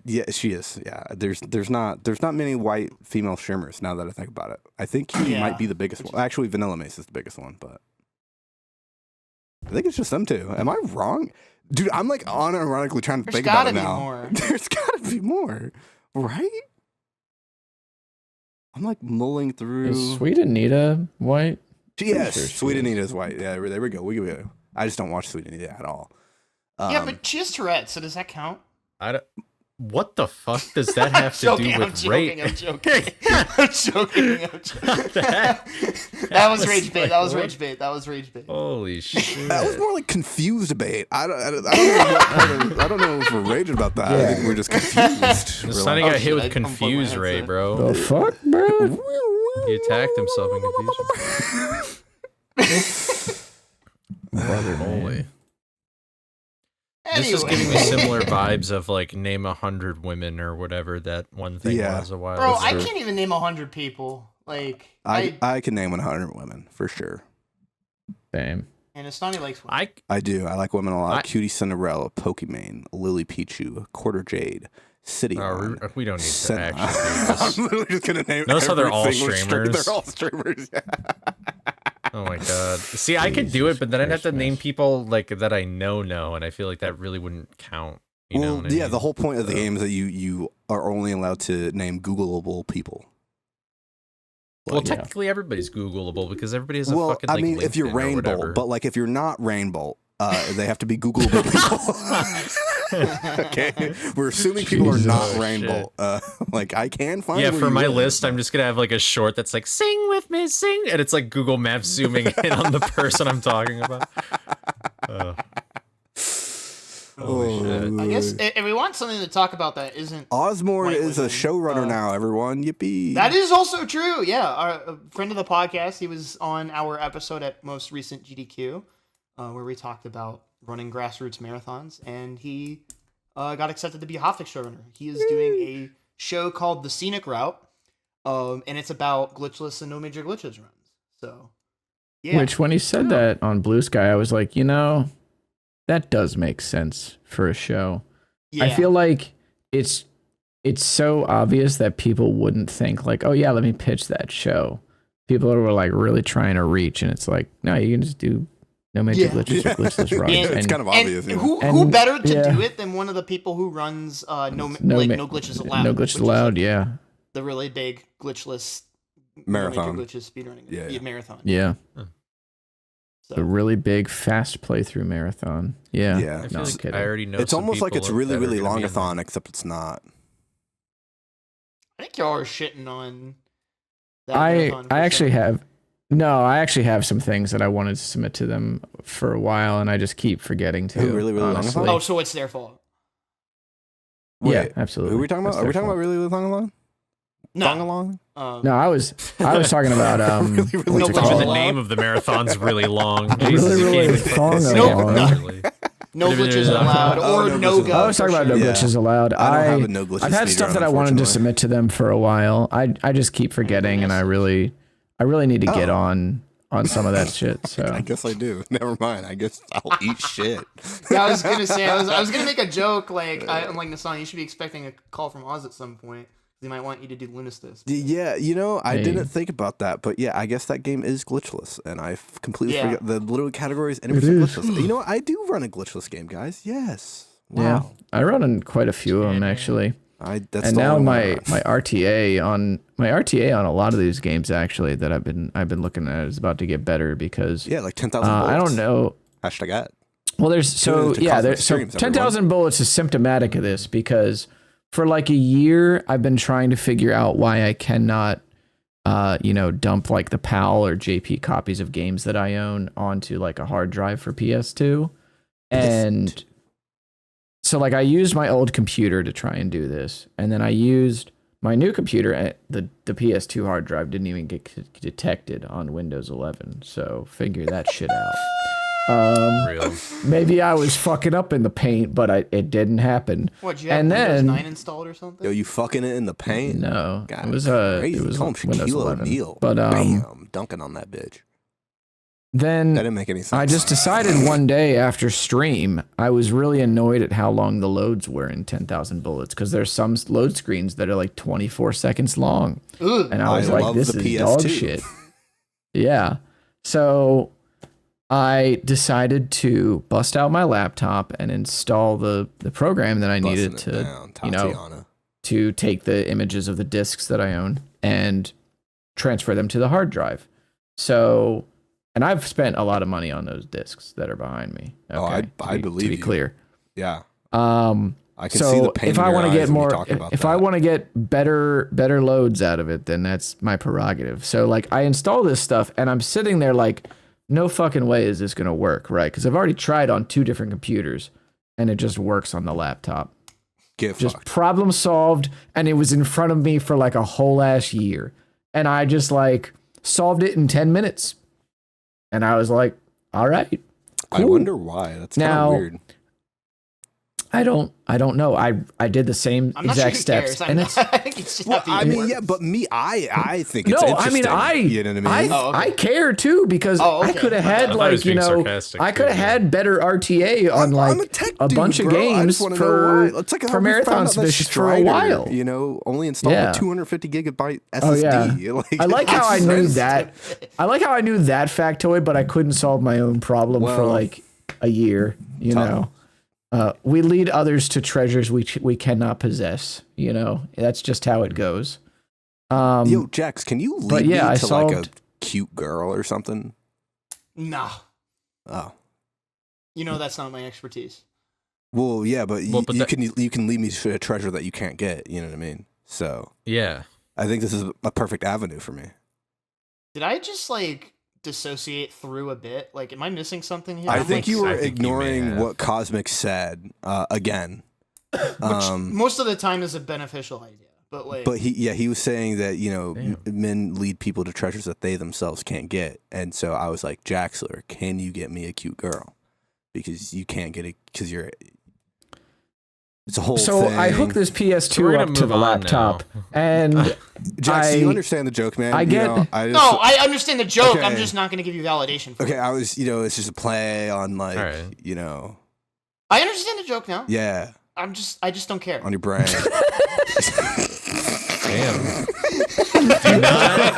Yeah, she is. Yeah, there's not many white female streamers now that I think about it. I think Cutie might be the biggest one. Actually, Vanilla Mace is the biggest one, but I think it's just them two. Am I wrong? Dude, I'm like unironically trying to think about it now. More. There's gotta be more, right? I'm like mulling through. Is Sweet Anita white? Yes, Sweet Anita is white. Yeah, there we go. I just don't watch Sweet Anita at all. Yeah, but she has Tourette's, so does that count? What the fuck does that have to do with rape? I'm joking. That was rage bait. That was rage bait. Holy shit. That was more like confused bait. I don't know if we're raging about that. I think we're just confused. Nestani got hit with confused Ray, bro. The fuck, bro? He attacked himself in confusion. Brother, holy. This is giving me similar vibes of like name 100 women or whatever that one thing was a while ago. Bro, I can't even name 100 people. Like I can name 100 women for sure. Same. And Nestani likes women. I do. I like women a lot. Cutie Cinderella, Pokimane, Lily Pichu, Quarter Jade, City. We don't need to actually do this. I'm literally just gonna name. Notice how they're all streamers. They're all streamers. Oh my god. See, I could do it, but then I'd have to name people like that I know, and I feel like that really wouldn't count. You know what I mean? The whole point of the game is that you are only allowed to name Googleable people. Well, technically everybody's Googleable because everybody has a fucking like, if you're LinkedIn Rainbow, but like if you're not Rainbow, They have to be Googleable people. Okay, we're assuming people are not rainbow. Like I can find. Yeah, where for you my live, list, but- I'm just gonna have like a short that's like "Sing with me, sing," and it's like Google Maps zooming in on the person I'm talking about. Holy shit! I guess if we want something to talk about that isn't Osmore White is a Women, showrunner now. Everyone, yippee! that is also true. Yeah, a friend of the podcast, he was on our episode at most recent GDQ, where we talked about running grassroots marathons, and he got accepted to be a Hoftic showrunner. He is doing a show called The Scenic Route, and it's about glitchless and no major glitches runs. So, yeah. Which, when he said that on Blue Sky, I was like, that does make sense for a show. Yeah. I feel like it's so obvious that people wouldn't think like, oh yeah, let me pitch that show. People were like really trying to reach, and it's like, no, you can just do no major glitches or glitchless runs. It's kind of obvious. And Yeah. who better to do it than one of the people who runs no glitches allowed? No which glitches is, allowed, like, yeah. the really big glitchless Marathon. no major glitches speedrunning Yeah. marathon. Yeah. So. A really big, fast playthrough marathon. Yeah. Yeah. I No feel like kidding. I already know. It's some almost like people it's that really, are really gonna be in longathon, except it's not. I think y'all are shitting on that I marathon for actually sure. have I actually have some things that I wanted to submit to them for a while, and I just keep forgetting to. Who, really, really honestly. long? Oh, so it's their fault. Yeah, Wait, absolutely. Who are we talking about? That's Are we their talking about fault. really, really longathon? No. Longalong? No, I was talking about Really, really what's it long. Even called? the name of the marathon's really long. Really, Jesus, you really can't even long say along. it properly. No glitches allowed, Oh, or no no glitches go. I was talking about no Yeah. glitches allowed. I don't have a no glitches I've had speedrun, stuff that I wanted to unfortunately. submit to them for a while. I just keep forgetting, and I really need to get on some of that shit. So I guess I do. Never mind. I guess I'll eat shit. Yeah, I was gonna say I was gonna make a joke like I'm like Nestani, you should be expecting a call from Oz at some point. They might want you to do Lunistus. Yeah, I Hey. didn't think about that, but yeah, I guess that game is glitchless, and I completely Yeah. forgot the little categories and It everything is. glitchless. You know what? I do run a glitchless game, guys. Yes. Wow. yeah, I run in quite a few of them actually. That's And the now only one I my run. RTA on a lot of these games actually that I've been looking at is about to get better because Yeah, like 10,000 I don't bullets. know. Hashtag at. Well, there's so to yeah, Cosmic there's so Streams, 10,000 bullets is symptomatic of this because for like a year I've been trying to figure out why I cannot dump like the PAL or JP copies of games that I own onto like a hard drive for PS2. And so like I used my old computer to try and do this, and then I used my new computer, and the PS2 hard drive didn't even get detected on Windows 11. So figure that shit out. Real. Maybe I was fucking up in the paint, but it didn't happen. What, did you have And Windows then 9 installed or something? Yo, you fucking it in the paint? no, God, it was crazy. it was Call him Windows Shaquille 11. O'Neal. But Bam, dunking on that bitch. That then didn't make any sense. I just decided one day after stream, I was really annoyed at how long the loads were in 10,000 bullets because there's some load screens that are like 24 seconds long. Ugh. And I was I like, love this the is dog PS2. shit. Yeah. So I decided to bust out my laptop and install the program that I needed Busting it to, down, you know, Tatiana. to take the images of the discs that I own and transfer them to the hard drive. So, and I've spent a lot of money on those discs that are behind me. Okay, Oh, I to believe be you. clear. Yeah. I I can see the pain if in I your want to eyes get when you more, talk about if that. I want to get better loads out of it, then that's my prerogative. So like I install this stuff and I'm sitting there like, no fucking way is this going to work, right? Because I've already tried on 2 different computers and it just works on the laptop. Get Just fucked. problem solved, and it was in front of me for like a whole ass year. And I just like solved it in 10 minutes. And I was like, all right. I cool. wonder why. That's kind Now, of weird. I don't know. I did the same I'm not exact sure steps. who cares. And I it's think it's just Well, not the I mean, works. yeah, but me, I think no, it's I mean, interesting. You know what I mean? Oh, okay. I care too because Oh, I okay. could have I had thought he like was being sarcastic, I could have too, yeah. had better RTA on I'm like a tech a dude, bunch of bro. I games just wanna know for why. It's like how for we found marathon out that submissions for a Strider, while. You know, only installed Yeah. a 250 gigabyte SSD. Oh yeah, Like, I like how I that's knew crazy. that. I like how I knew that factoid, but I couldn't solve my own problem for Well, like a year. You tough. know, we lead others to treasures we cannot possess. You know, that's just how it goes. Yo, Jax, can you lead yeah, me I to like a solved- cute girl or something? Nah. Oh, You know that's not my expertise. Well, yeah, but, But you can lead me to a treasure that you can't get. You know what I mean? So yeah. I think this is a perfect avenue for me. Did I just like dissociate through a bit? Like, am I missing something here? I think you were I think you may ignoring have. what Cosmic said again. Which most of the time is a beneficial idea. But like, But he was saying that, you know, Damn. men lead people to treasures that they themselves can't get. And so I was like, Jaxler, can you get me a cute girl? Because you can't get it because it's a whole So thing. I hooked this So we're PS2 gonna up to move the on laptop, now. and Jax, do you I- understand the joke, man? I You get- know, no, I understand the joke. I'm Okay. just not going to give you validation for Okay, it. I was, you know, it's just a play on like, Alright. you know, I understand the joke now. yeah, I just don't care. on your brain. Damn. Do not.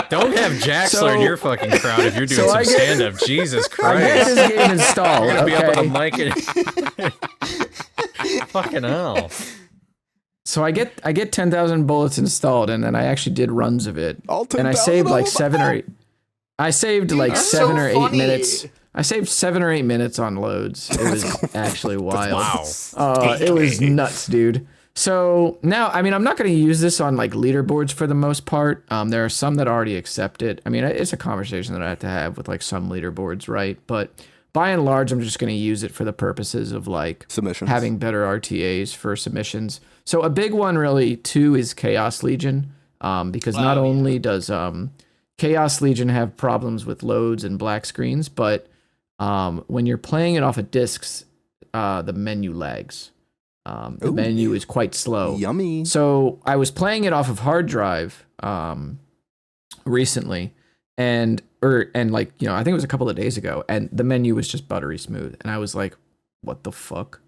Don't have Jaxler So- in your fucking crowd if you're doing so I some get- stand up. Jesus I get Christ. this game installed. You're gonna be up on the Okay, mic and fucking hell. so I get 10,000 bullets installed, and then I actually did runs of it, All and I 10,000 saved of like them? 7 or 8. I saved like that's 7 so or 8 funny. minutes. I saved 7 or 8 minutes on loads. It was actually wild. Wow. It was nuts, dude. So now, I mean, I'm not going to use this on like leaderboards for the most part. There are some that already accept it. I mean, it's a conversation that I have to have with like some leaderboards, right? But by and large, I'm just going to use it for the purposes of like Submissions. having better RTAs for submissions. So a big one really too is Chaos Legion, because not only does Chaos Legion have problems with loads and black screens, but when you're playing it off of discs, the menu lags. The Ooh. menu is quite slow. Yummy. So I was playing it off of hard drive recently, and like, you know, I think it was a couple of days ago, and the menu was just buttery smooth, and I was like, what the fuck,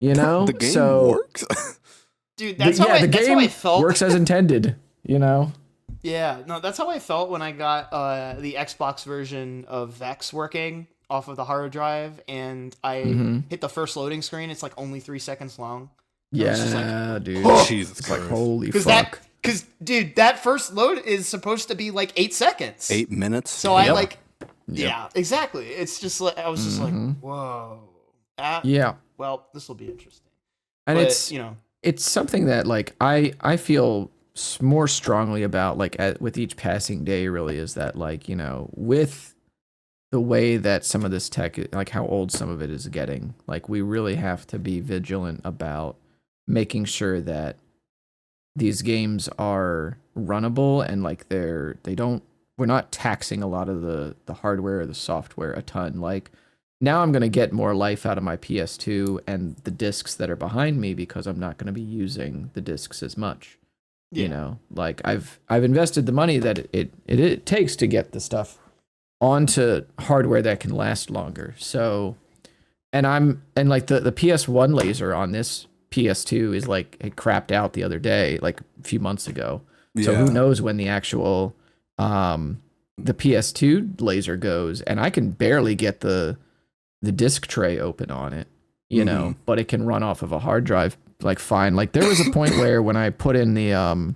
you know? The game so works. Dude, the that's how I felt. works as intended, you know? Yeah, no, that's how I felt when I got the Xbox version of Vex working off of the hard drive, and I hit the first loading screen. It's like only 3 seconds long. was just Yeah, dude. Jesus It's like, Christ. holy Because fuck. dude, that first load is supposed to be like 8 seconds. 8 minutes. So I Yep. like, yeah, exactly. It's just like I was just like, whoa. Yeah. Well, this will be interesting. And But, it's you know, it's something that like I feel more strongly about like with each passing day really is that like, you know, with the way that some of this tech, like how old some of it is getting, like we really have to be vigilant about making sure that these games are runnable and like we're not taxing a lot of the hardware or the software a ton. Like now I'm going to get more life out of my PS2 and the discs that are behind me because I'm not going to be using the discs as much. Yeah. You know, like I've invested the money that it takes to get the stuff onto hardware that can last longer. So, and like the PS1 laser on this PS2 is like, it crapped out the other day, like a few months ago. So Yeah. who knows when the actual, the PS2 laser goes, and I can barely get the disc tray open on it, you know, but it can run off of a hard drive like fine. Like there was a point where when I put in the,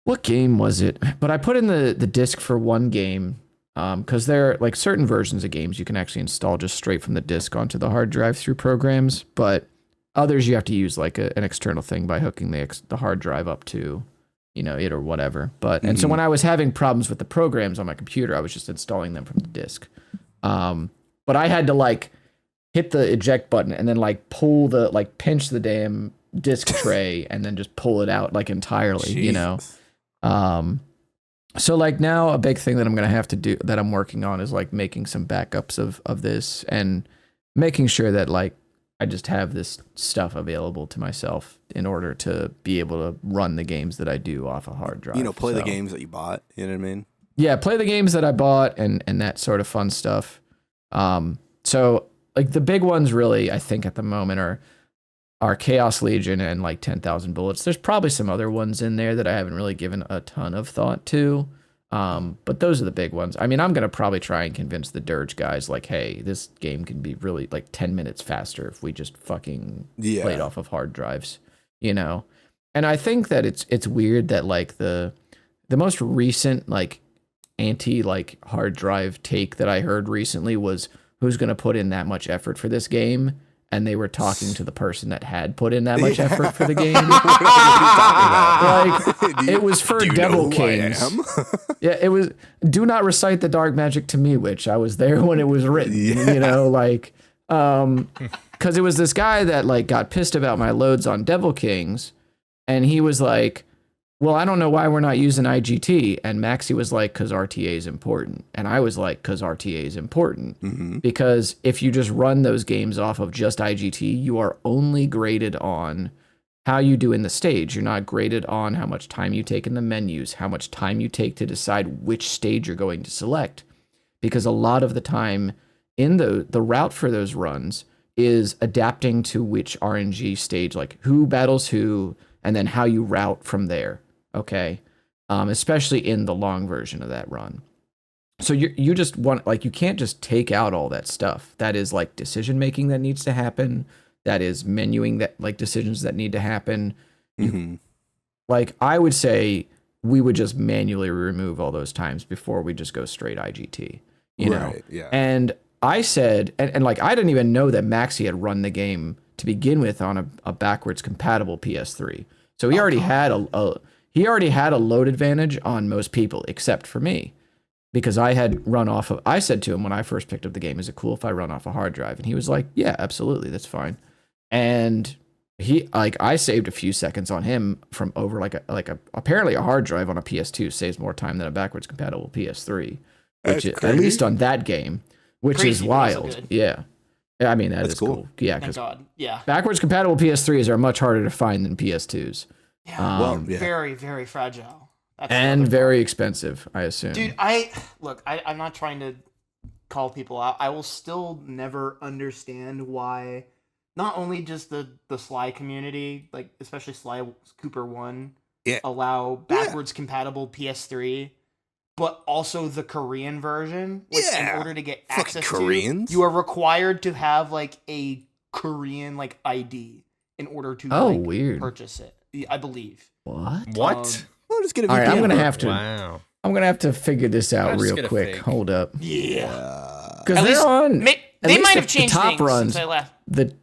what game was it? But I put in the disc for one game, because there are like certain versions of games you can actually install just straight from the disc onto the hard drive through programs, but others you have to use like an external thing by hooking the hard drive up to, you know, it or whatever. But and so when I was having problems with the programs on my computer, I was just installing them from the disc. But I had to like hit the eject button and then like pinch the damn disc tray and then just pull it out like entirely, you know. Jesus. So like now a big thing that I'm going to have to do that I'm working on is like making some backups of this and making sure that like I just have this stuff available to myself in order to be able to run the games that I do off a hard drive. You know, play the So, games that you bought. You know what I mean? yeah, play the games that I bought and that sort of fun stuff. So like the big ones really I think at the moment are Chaos Legion and like 10,000 Bullets. There's probably some other ones in there that I haven't really given a ton of thought to. But those are the big ones. I mean, I'm going to probably try and convince the Dirge guys like, hey, this game can be really like 10 minutes faster if we just fucking play it off of hard drives, you know? And I think that it's weird that like the most recent like anti like hard drive take that I heard recently was who's going to put in that much effort for this game, and they were talking to the person that had put in that much effort for the game. Like, it was for Devil Kings. Yeah, it was. Do not recite the dark magic to me, witch. I was there when it was written. You know, like, because it was this guy that like got pissed about my loads on Devil Kings, and he was like, well, I don't know why we're not using IGT. And Maxie was like, because RTA is important. And I was like, because RTA is important. Because if you just run those games off of just IGT, you are only graded on how you do in the stage. You're not graded on how much time you take in the menus, how much time you take to decide which stage you're going to select. Because a lot of the time in the route for those runs is adapting to which RNG stage, like who battles who, and then how you route from there. Okay. Especially in the long version of that run. So you just want, like, you can't just take out all that stuff. That is like decision making that needs to happen. That is menuing that, like, decisions that need to happen. Like, I would say we would just manually remove all those times before we just go straight IGT, you know? Yeah. And I said, and like, I didn't even know that Maxie had run the game to begin with on a backwards compatible PS3. So he already had a load advantage on most people except for me, because I had run off of. I said to him when I first picked up the game, "Is it cool if I run off a hard drive?" And he was like, "Yeah, absolutely, that's fine." And he, like, I saved a few seconds on him from over apparently a hard drive on a PS2 saves more time than a backwards compatible PS3, which is, at least on that game, which is wild. Yeah. I mean, that's cool. Yeah, because backwards compatible PS3s are much harder to find than PS2s. Yeah, very, very fragile. And very expensive, I assume. Dude, I'm not trying to call people out. I will still never understand why not only just the Sly community, like especially Sly Cooper 1, allow backwards compatible PS3, but also the Korean version, which in order to get access to, you are required to have like a Korean like ID in order to purchase it. I believe. What? I'll just get a VPN. All right, I'm gonna have to. Wow. I'm gonna have to figure this out real quick. Hold up. Yeah. Because they're on. They might have changed the top things runs. since I left. The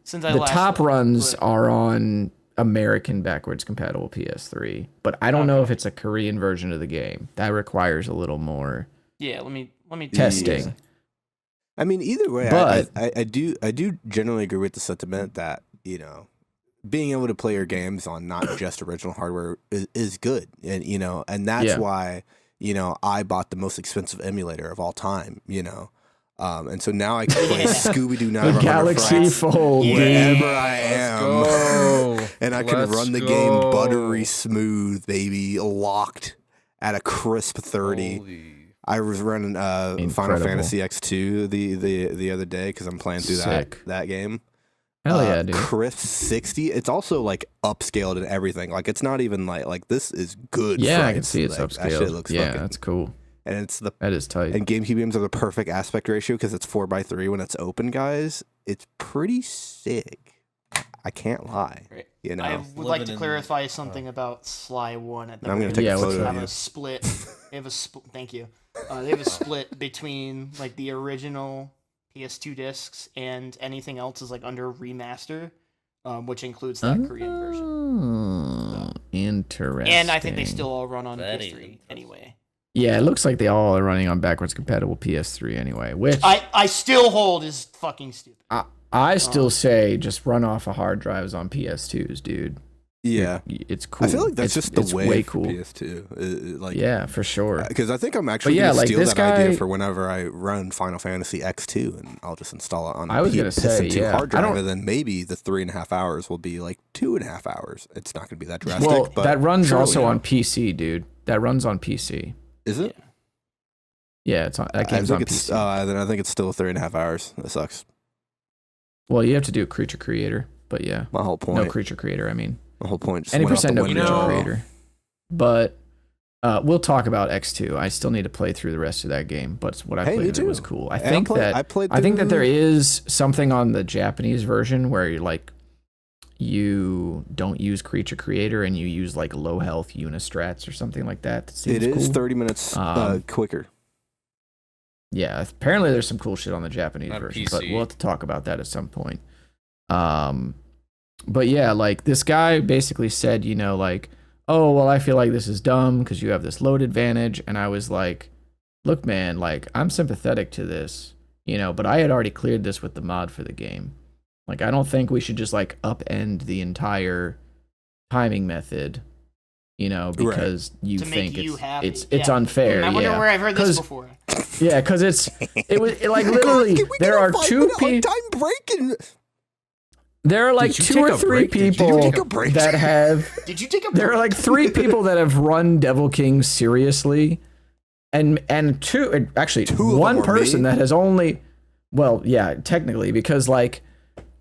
top runs are on American backwards compatible PS3, but I don't know if it's a Korean version of the game. That requires a little more. Yeah, let me testing. I mean, either way, but I do generally agree with the sentiment that, you know, being able to play your games on not just original hardware is good, and you know, and that's why, you know, I bought the most expensive emulator of all time, you know, and so now I can play Scooby-Doo the Galaxy Fold wherever I am, and I can run the game buttery smooth, baby, locked at a crisp 30. I was running Final Fantasy X2 the other day because I'm playing through that game. Hell yeah, dude. Crisp 60. It's also like upscaled and everything. Like it's not even like this is good. Yeah, I can see it's like, upscaled. That shit looks that's cool. And that is tight. And GameCube games are the perfect aspect ratio because it's 4:3 when it's open, guys. It's pretty sick. I can't lie. Right. You know, I would like to clarify something about Sly 1 at the I'm going to take a photo of you. They have a split. Thank you. They have a split between like the original PS2 discs and anything else is like under remaster, which includes that Korean version. So. Interesting. And I think they still all run on PS3 anyway. Yeah, it looks like they all are running on backwards compatible PS3 anyway, which I still hold is fucking stupid. I still say just run off of hard drives on PS2s, dude. Yeah, it's cool. I feel like that's just the way way cool. PS2. Like, yeah, for sure. Because I think I'm actually going to steal that idea for whenever I run Final Fantasy X2, and I'll just install it on a PS2 hard drive, and then maybe the 3.5 hours will be like 2.5 hours. It's not going to be that drastic. Well, but that runs also on PC, dude. That runs on PC. Is it? Yeah, it's on. That game's on PC. Then I think it's still 3.5 hours. That sucks. Well, you have to do Creature Creator, but yeah. My whole point. No Creature Creator, I mean. The whole point just any went percent out the no window. Creature Creator. But we'll talk about X2. I still need to play through the rest of that game, but what I played it was cool. I think that there is something on the Japanese version where you don't use Creature Creator and you use like low health Unistrats or something like that. That seems It is cool. 30 minutes quicker. yeah, apparently there's some cool shit on the Japanese Not version, PC. but we'll have to talk about that at some point. But yeah, like this guy basically said, you know, like, oh, well, I feel like this is dumb because you have this load advantage. And I was like, look, man, like I'm sympathetic to this, you know, but I had already cleared this with the mod for the game. Like, I don't think we should just like upend the entire timing method, you know, because you To think make you happy. it's unfair. I wonder yeah. where I've heard this before. Yeah, because it was like literally there are two people. Time break. There are like Did you two take or a three break? Did you people take a break? that have. Did you take a There are like three people that have run Devil King seriously, and two actually Two of one them are person me. that has only. Well, yeah, technically, because like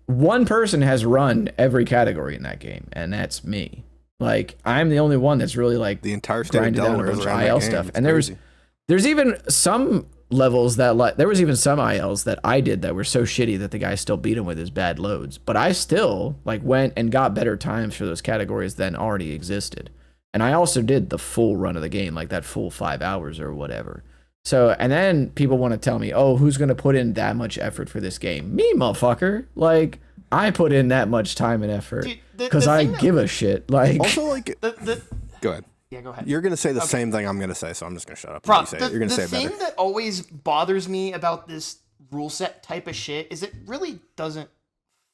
one person has run every category in that game, and that's me. Like I'm the only one that's really like The entire state of grinded down a Delaware is bunch of around that IL game. stuff, It's and crazy. there's even some levels that like there was even some ILs that I did that were so shitty that the guy still beat him with his bad loads. But I still like went and got better times for those categories than already existed. And I also did the full run of the game, like that full 5 hours or whatever. So and then people want to tell me, oh, who's gonna put in that much effort for this game? Me, motherfucker. Like I put in that much time and effort Dude, the because I thing that- give a shit. Like Also, like, The go ahead. yeah, go ahead. You're gonna say the Okay. same thing I'm gonna say, so I'm just gonna shut up. Bro, You say it. You're gonna say the it thing better. that always bothers me about this rule set type of shit is it really doesn't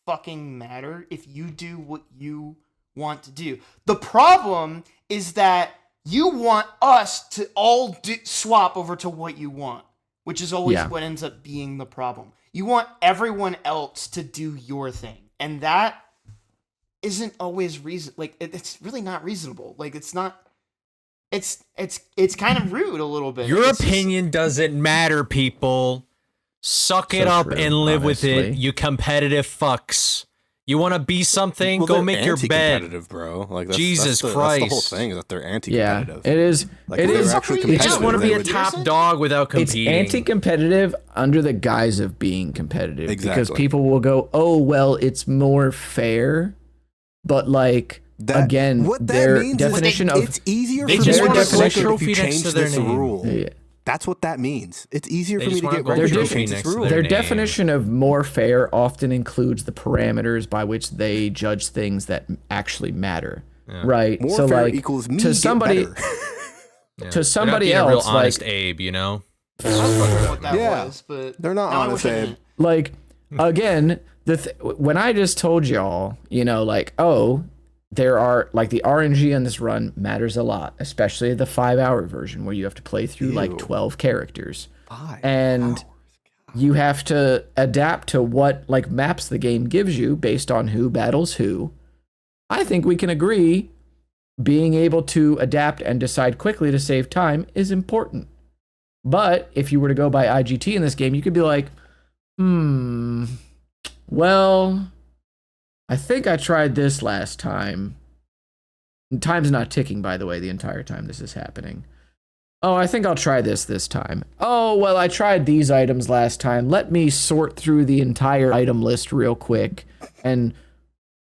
fucking matter if you do what you want to do. The problem is that you want us to all swap over to what you want, which is always Yeah. what ends up being the problem. You want everyone else to do your thing, and that isn't always reason. Like it's really not reasonable. Like it's not. It's kind of rude a little bit. Your It's just- opinion doesn't matter, people. Suck it So up true, and live with it, honestly. you competitive fucks. You want to be something? Well, go they're make your bed. anti-competitive, bro. Like that's, Jesus that's the whole Christ. thing is that they're yeah, anti-competitive. it is. Like, It if they is. were actually You You It's just competitive, want to they be a would- top dog without It's competing. anti-competitive under the guise of being competitive because Exactly. people will go, "Oh, well, it's more fair," but like That- again, what that their means is definition of it's easier They for just me to want a get gold record if trophy you next change to their this name. rule. Yeah. That's what that means. It's easier They for me just to want a get gold record if you trophy change next this to rule. their their name. definition of more fair often includes the parameters by which they judge things that actually matter, right? More so fair like equals me to get somebody better. Yeah. to somebody They're not being else, a real honest like- Abe, you know? I was wondering what that Yeah. was, but They're not now I honest, wish I Abe. didn't. like again when I just told y'all, you know, like, oh, there are like the RNG on this run matters a lot, especially the 5-hour version where you have to play through like Ew. 12 characters 5 and hours. you have to adapt to what like maps the game gives you based on who battles who. I think we can agree being able to adapt and decide quickly to save time is important. But if you were to go by IGT in this game, you could be like, well, I think I tried this last time. And time's not ticking, by the way, the entire time this is happening. Oh, I think I'll try this time. Oh, well, I tried these items last time. Let me sort through the entire item list real quick and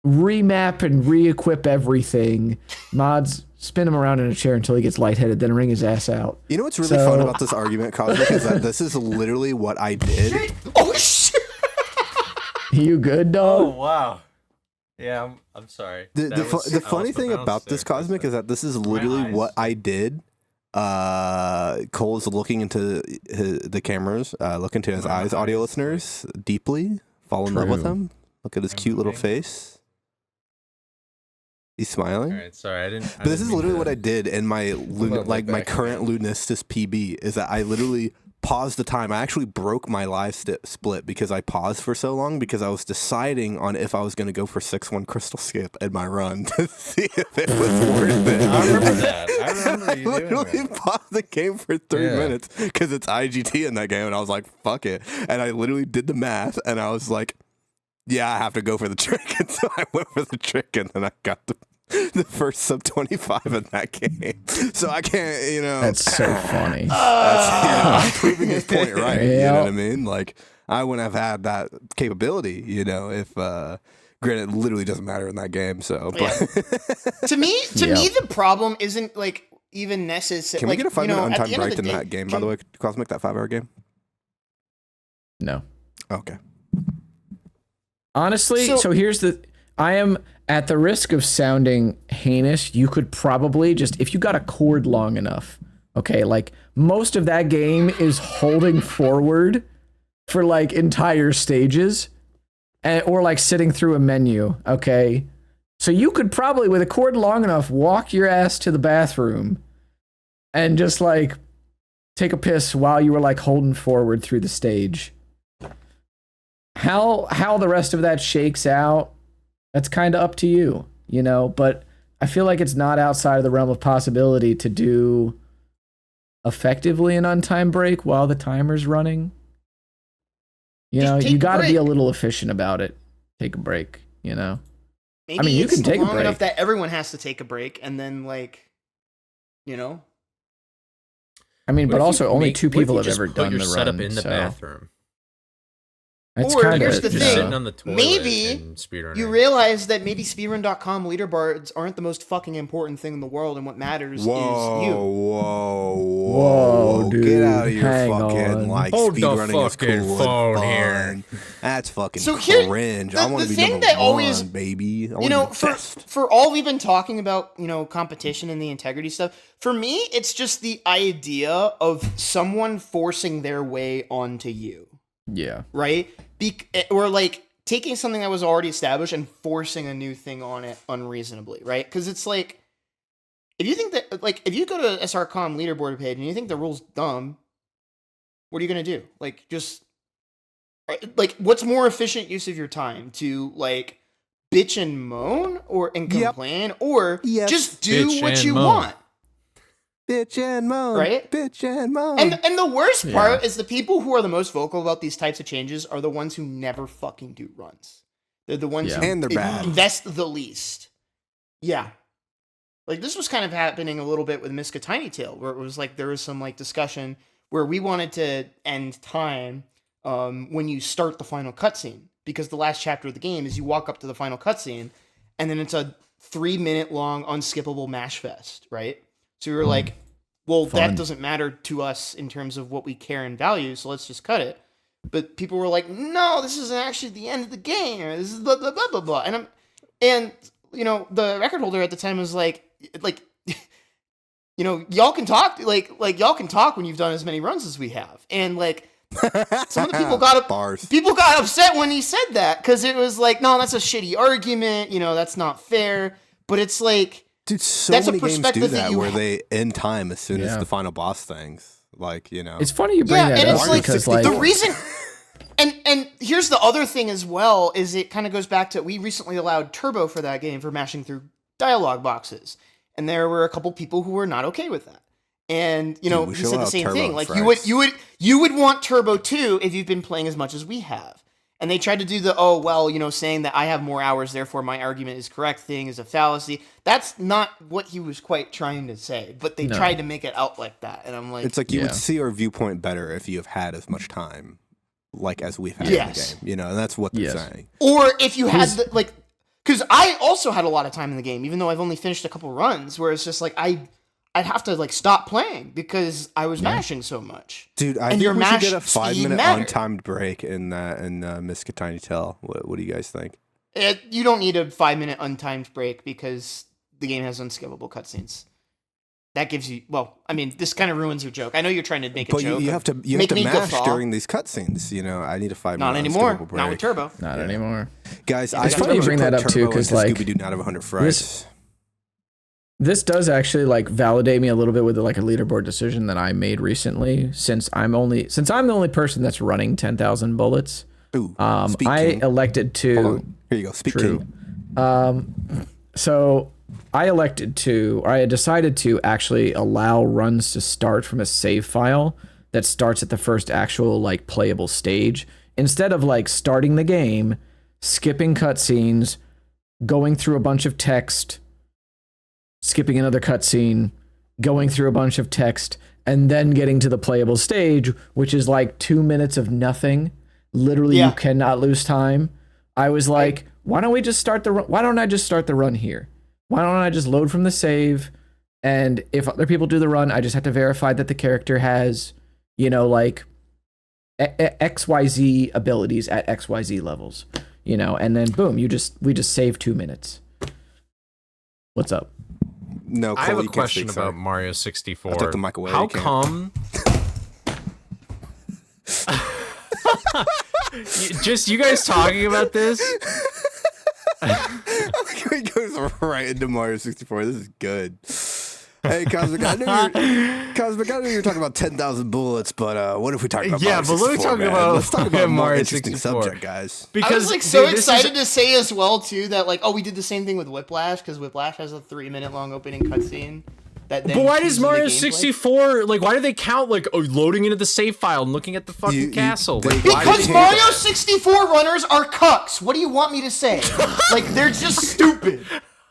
remap and re-equip everything. Mods, spin him around in a chair until he gets lightheaded, then wring his ass out. You know what's really fun about this argument, Cosmic, is that this is literally what I did. Oh shit! You good, dog? wow. Yeah, I'm sorry. The funny thing about this, Cosmic, is that this is literally eyes. what I did. Cole's looking into the cameras, look into his eyes, audio listeners, deeply. Fall in love with True. him. Look at his cute little face. He's smiling. All right, sorry, I didn't. But this is literally what I did in my gonna like look my back current Lunistis PB is that I literally paused the time. I actually broke my live split because I paused for so long because I was deciding on if I was going to go for 6-1 crystal skip in my run to see if it was worth it. I remember that. I remember you doing literally that. paused the game for 3 Yeah. minutes because it's IGT in that game, and I was like, "Fuck it!" And I literally did the math, and I was like, "Yeah, I have to go for the trick." And so I went for the trick, and then I got the first sub 25 in that game. So I can't, you know. That's so funny. I'm proving his point right. You Yeah. know what I mean? Like, I wouldn't have had that capability, you know, if granted, it literally doesn't matter in that game. So, but To me, Yeah. the problem isn't like even necessary. can we get a 5-minute at untimed the end of break the in day- that game, by the way, Cosmic, that 5-hour game? No. Okay. Honestly, so here's I am at the risk of sounding heinous. You could probably just, if you got a cord long enough, okay, like most of that game is holding forward for like entire stages or like sitting through a menu, okay? So you could probably, with a cord long enough, walk your ass to the bathroom and just like take a piss while you were like holding forward through the stage. How the rest of that shakes out, that's kind of up to you, you know, but I feel like it's not outside of the realm of possibility to do effectively an untimed break while the timer's running. You know, you got to be a little efficient about it. Take a break, you know. Maybe I mean, you can take a long break enough that everyone has to take a break, and then like, you know. I mean, but also only two people have ever done the run. Setup in the so. bathroom. It's Or kinda, here's the thing, sitting on the toilet maybe and speedrunning. you realize that maybe speedrun.com leaderboards aren't the most fucking important thing in the world, and what matters is you. Whoa, dude. Get out of your Hang fucking on. like Hold the speedrunning is fucking cool phone and here. fun. That's fucking So here- cringe. the- I want the to be thing number that one, always- baby. I You know, want to be the best. for all we've been talking about, you know, competition and the integrity stuff, for me, it's just the idea of someone forcing their way onto you, Yeah. right? Or like taking something that was already established and forcing a new thing on it unreasonably, right? Because it's like, if you think that, like, if you go to SRCom leaderboard page and you think the rule's dumb, what are you going to do? Like, just, like, what's more efficient use of your time? To, like, bitch and moan and Yep. complain? Or Yes. just do Bitch what and you moan. want? Bitch and moan. Right? Bitch and moan. And the worst part Yeah. is the people who are the most vocal about these types of changes are the ones who never fucking do runs. They're the ones Yeah. who And they're bad. invest the least. Yeah. Like, this was kind of happening a little bit with Miska Tiny Tail, where it was like there was some like discussion where we wanted to end time when you start the final cutscene, because the last chapter of the game is you walk up to the final cutscene and then it's a 3-minute long unskippable mash fest, right? So we were like, well, Fun. that doesn't matter to us in terms of what we care and value, so let's just cut it. But people were like, no, this isn't actually the end of the game. This is blah, blah, blah, blah, blah. And you know, the record holder at the time was like, you know, y'all can talk, like y'all can talk when you've done as many runs as we have. And like, some of the people got upset when he said that, because it was like, no, that's a shitty argument. You know, that's not fair. But it's like, dude, so that's a many games perspective do that that you where ha- they end time as soon as Yeah. the final boss things. Like, you know. It's funny you bring yeah, that and up it's like because like the reason. And here's the other thing as well, is it kind of goes back to, we recently allowed turbo for that game for mashing through dialogue boxes, and there were a couple people who were not okay with that. And you know, we he should said the allow same turbo thing. in Like, France. you would want turbo too if you've been playing as much as we have. And they tried to do the, oh well, you know, saying that I have more hours, therefore my argument is correct thing is a fallacy. That's not what he was quite trying to say, but they No. tried to make it out like that. And I'm like, It's like you Yeah. would see our viewpoint better if you have had as much time, like as we've had Yes. in the game. You know, and that's what they're Yes. saying. or if you had the, like, because I also had a lot of time in the game, even though I've only finished a couple runs, where it's just like I'd have to like stop playing because I was mashing so much. Dude, I And think your we should get a mash speed 5-minute mattered. untimed break in Miska Tiny Tail. What do you guys think? You don't need a 5-minute untimed break because the game has unskippable cutscenes. That gives you, well, I mean, this kind of ruins your joke. I know you're trying to make a But joke. you have to make me mash guffaw. during these cutscenes. You know, I need a 5-minute Not anymore. unskippable break. Not with turbo. not anymore. Guys, It's I funny you bring that up too, 'cause, like, Scooby Doo not have 100 fries. This does actually like validate me a little bit with like a leaderboard decision that I made recently, since I'm the only person that's running 10,000 bullets. Ooh, I Speak King. elected to Hold on. Here you go. Speak True. King. So I had decided to actually allow runs to start from a save file that starts at the first actual like playable stage, instead of like starting the game, skipping cutscenes, going through a bunch of text, skipping another cutscene, going through a bunch of text, and then getting to the playable stage, which is like 2 minutes of nothing. Literally, Yeah. you cannot lose time. I was like, why don't I just start the run here? Why don't I just load from the save? And if other people do the run, I just have to verify that the character has, you know, like XYZ abilities at XYZ levels, you know, and then boom, we just save 2 minutes. What's up? No, Cole, I have a you can't question speak, sorry. about Mario 64. I took the mic away. How You can't. come? You guys talking about this? It goes right into Mario 64. This is good. Hey, Cosmic, I know you're talking about 10,000 bullets, but what if we talk about Mario 64, let me talk man? about Let's talk about a more Mario interesting 64. subject, guys. I was like so dude, this excited to say as well too that like, oh, we did the same thing with Whiplash because Whiplash has a 3-minute long opening cutscene. But why does Mario 64 like? Why do they count like loading into the save file and looking at the fucking castle? Like, why do Because they- Mario 64 runners are cucks. What do you want me to say? Like they're just stupid.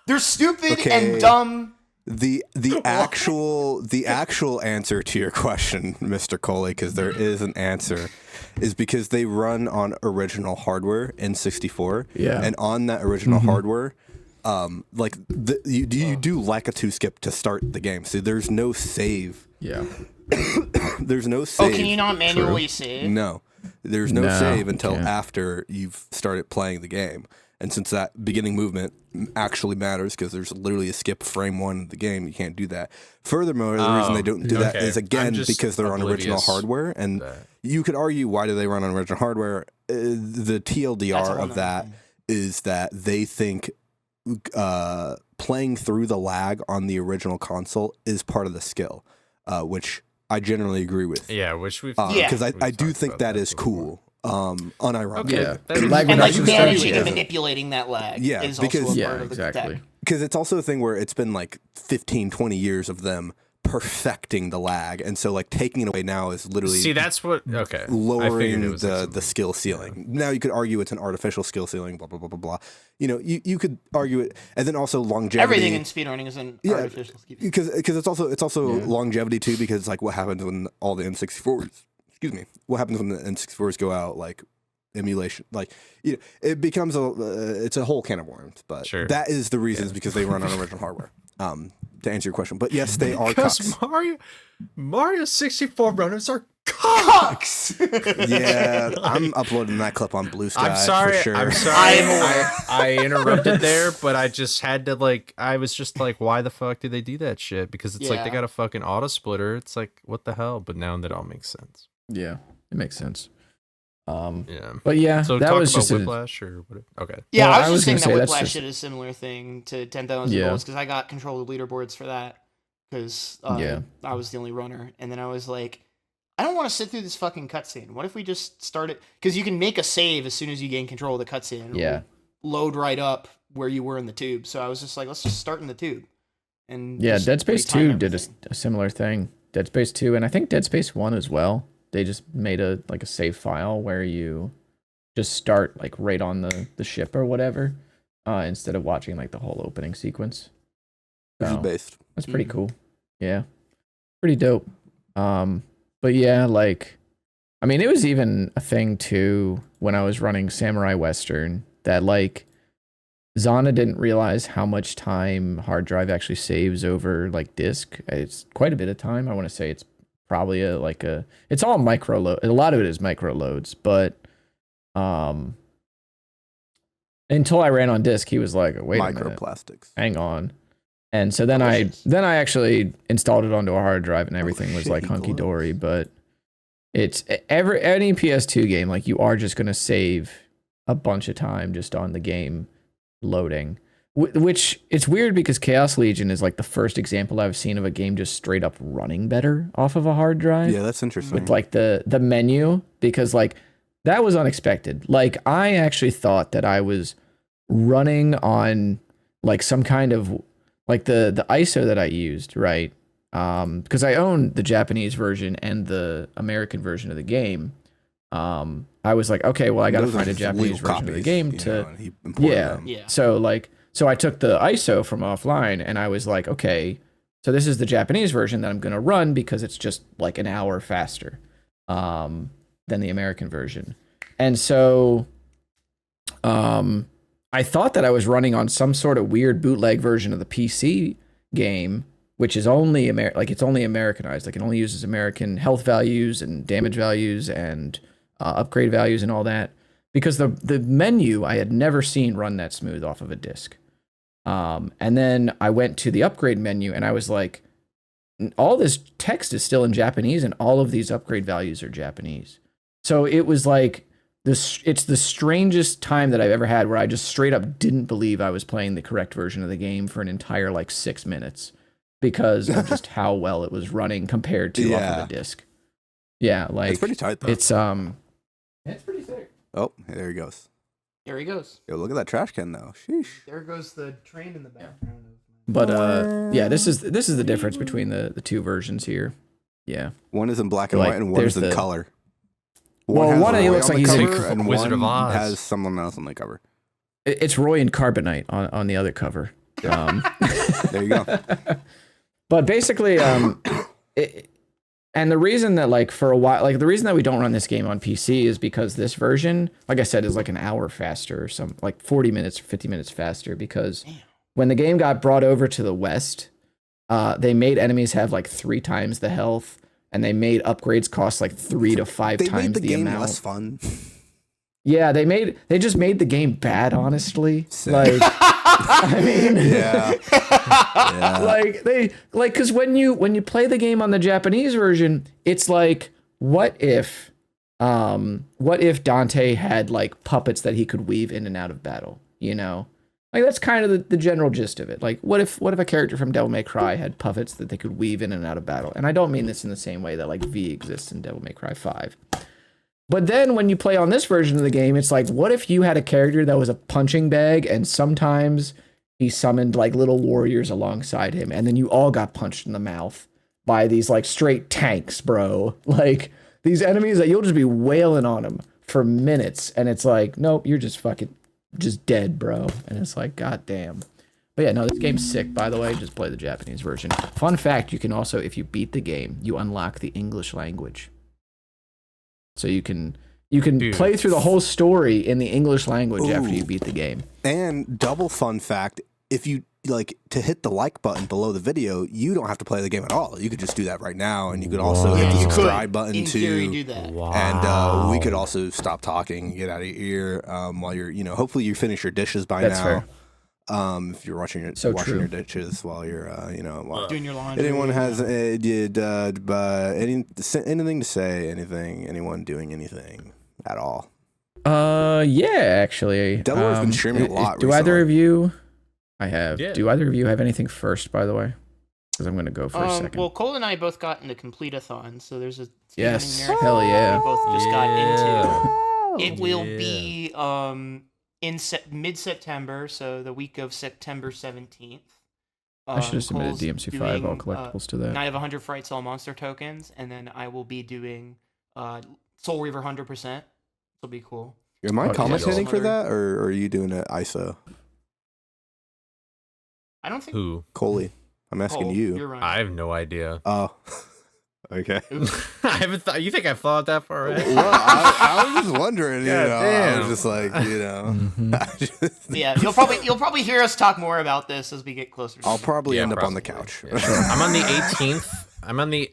They're stupid Okay. and dumb. The actual answer to your question, Mr. Coley, because there is an answer, is because they run on original hardware in 64. Yeah. And on that original hardware, like you do like a 2-skip to start the game. So there's no save. Yeah. There's no Oh, save. can you not manually save? No. There's no No, save until can't. after you've started playing the game. And since that beginning movement actually matters because there's literally a skip frame 1 of the game, you can't do that. Furthermore, the reason they don't do that okay. is, again, I'm just because they're on original oblivious hardware. And you could argue, why do they run on original hardware? The That's a TLDR whole of nother that thing. is that they think playing through the lag on the original console is part of the skill, which I generally agree with. Yeah, which we've Yeah. Because I we've do talked think about that is before. cool. Unironically. Yeah. that is- Lag And like reduction managing strategy. and Yeah. manipulating that lag Yeah, is because- also a Yeah, part of the exactly. tech. Because it's also a thing where it's been like 15, 20 years of them perfecting the lag. And so like taking it away now is literally See, that's what. Okay, I figured lowering it was like the something- skill ceiling. Now you could argue it's an artificial skill ceiling, blah, blah, blah, blah, blah. You know, you could argue it. And then also longevity. Everything in speedrunning is an Yeah, artificial skill. because it's also longevity too, because like what happens when all the N64s, excuse me, what happens when the N64s go out, like emulation, like it becomes it's a whole can of worms. But Sure. that is the reason, is because they run on original hardware. To answer your question, but yes, they are Because cucks. Mario 64 runners are Cucks! Yeah, I'm uploading that clip on Blue Sky. I'm sorry. for sure. I'm sorry. I interrupted there, but I just had to like. I was just like, why the fuck did they do that shit? Because it's like they Yeah. got a fucking auto splitter. It's like, what the hell? But now that all makes sense. Yeah, it makes sense. Yeah. But yeah, So that talk was about just a, Whiplash or what? Okay. Yeah, Well, I was just saying gonna that say that's Whiplash just- did a similar thing to 10,000 Yeah. Volts because I got control of leaderboards for that because Yeah. I was the only runner. And then I was like, I don't want to sit through this fucking cutscene. What if we just start it? Because you can make a save as soon as you gain control of the cutscene. Yeah. Load right up where you were in the tube. So I was just like, let's just start in the tube. And Yeah, just Dead Space retime 2 did everything. a similar thing. Dead Space 2 and I think Dead Space 1 as well. They just made a save file where you just start like right on the ship or whatever, instead of watching like the whole opening sequence. This is So, based. that's pretty Mhm. cool. Yeah. Pretty dope. But yeah, like I mean it was even a thing too when I was running Samurai Western that like Zana didn't realize how much time hard drive actually saves over like disk. It's quite a bit of time. I want to say it's probably it's all micro load. A lot of it is micro loads, but until I ran on disk, he was like, "Wait a minute, Microplastics. hang on." And so then Delicious. I actually installed it onto a hard drive and everything was shit, like he hunky dory. glows. But it's any PS2 game, like you are just gonna save a bunch of time just on the game loading. Which it's weird because Chaos Legion is like the first example I've seen of a game just straight up running better off of a hard drive Yeah, that's interesting. with like the menu, because like that was unexpected. Like I actually thought that I was running on like some kind of like the ISO that I used, right? Because I own the Japanese version and the American version of the game. I was like, okay, well I got to Those are find a just Japanese legal version of the copies, game you to know, and he imported yeah. them. Yeah. So I took the ISO from offline and I was like, okay, so this is the Japanese version that I'm going to run because it's just like an hour faster than the American version. And so I thought that I was running on some sort of weird bootleg version of the PC game, which is only it's only Americanized. Like it only uses American health values and damage values and upgrade values and all that, because the menu I had never seen run that smooth off of a disc. And then I went to the upgrade menu and I was like, all this text is still in Japanese and all of these upgrade values are Japanese. So it was like it's the strangest time that I've ever had where I just straight up didn't believe I was playing the correct version of the game for an entire like 6 minutes because of just how well it was running compared to off of a disc. Yeah, like it's pretty tight though. It's pretty sick. Oh, there he goes. There he goes. Yo, look at that trash can though. Sheesh. There goes the train in the background. But yeah, this is the difference between the two versions here. Yeah. One is in black and Like, white, and one is in color. Well, has one he Roy looks on like the he's cover, and Wizard of one Oz. has someone else on the cover. It's Roy and Carbonite on the other cover. There you go. But basically, and the reason that like for a while, like the reason that we don't run this game on PC is because this version, like I said, is like an hour faster, or some like 40 minutes or 50 minutes faster. Because when the game got brought over to the West, they made enemies have like 3 times the health, and they made upgrades cost like 3 to 5 times made the game amount. less fun. Yeah, they just made the game bad, honestly. Like, I mean, Yeah. because when you play the game on the Japanese version, it's like, what if Dante had like puppets that he could weave in and out of battle, you know? Like that's kind of the general gist of it. Like what if a character from Devil May Cry had puppets that they could weave in and out of battle? And I don't mean this in the same way that like V exists in Devil May Cry 5. But then when you play on this version of the game, it's like, what if you had a character that was a punching bag and sometimes he summoned like little warriors alongside him and then you all got punched in the mouth by these like straight tanks, bro. Like these enemies that you'll just be wailing on them for minutes and it's like, nope, you're just fucking just dead, bro. And it's like, god damn. But yeah, no, this game's sick, by the way. Just play the Japanese version. Fun fact, you can also, if you beat the game, you unlock the English language. So you can play through the whole story in the English language after you beat the game. And double fun fact, if you like to hit the like button below the video, you don't have to play the game at all. You could just do that right now, and you could also hit the subscribe button in too. theory, do that. And we could also stop talking, get out of your ear while you're, hopefully you finish your dishes by That's now. fair. If you're washing your dishes while you're, while Doing your laundry. anyone has anything to say, anyone doing anything at all? Yeah, actually. Delaware's been streaming a lot Do recently. either of you? I have. Yeah. Do either of you have anything first, by the way? Because I'm going to go for a second. Well, Cole and I both got into Complete-a-thon, so there's a Yes, marathon hell yeah. we both just got into. It will Yeah. be in mid-September, so the week of September 17th. I should have submitted Cole's DMC5 all doing, collectibles to that. Night of 100 Frights All Monster tokens, and then I will be doing Soul Reaver 100%. This will be cool. Am I Okay. commentating for that, or are you doing it ISO? I don't think Who? Coley, I'm asking Cole, you. You're right. I have no idea. Oh, okay. I haven't thought. You think I thought that far? Right? Well, I was just wondering, God I damn. was just like, Yeah, you'll probably hear us talk more about this as we get closer to I'll it. probably Yeah, end up on the probably. couch. Yeah. I'm on the 18th.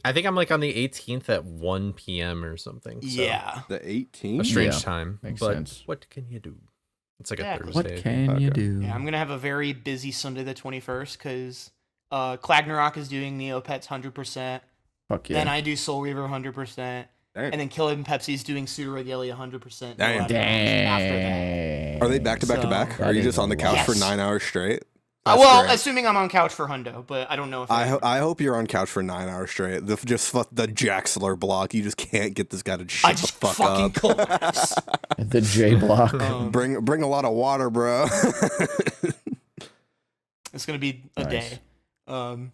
I think I'm like on the 18th at 1 p.m. or something. So Yeah. The A 18th? strange Yeah, time. makes but sense. what can you do? It's like Exactly. a What Thursday. can you do? Yeah, I'm gonna have a very busy Sunday the 21st because Clagnarok is doing Neopets 100%. Fuck yeah. Then I do Soul Reaver 100%, Dang. and then Killing Pepsi's doing Pseudo Regalia 100%. Damn. After that. Are they back to back to So- back? Are That you is just on the a couch lot. for Yes. 9 hours straight? Well, That's great. assuming I'm on couch for Hundo, but I don't know if I hope you're on couch for 9 hours straight. The Jaxler block. You just can't get this guy to I shut the just fuck fucking up. collapse. The J block. Bring a lot of water, bro. It's gonna be a Nice. day. Hell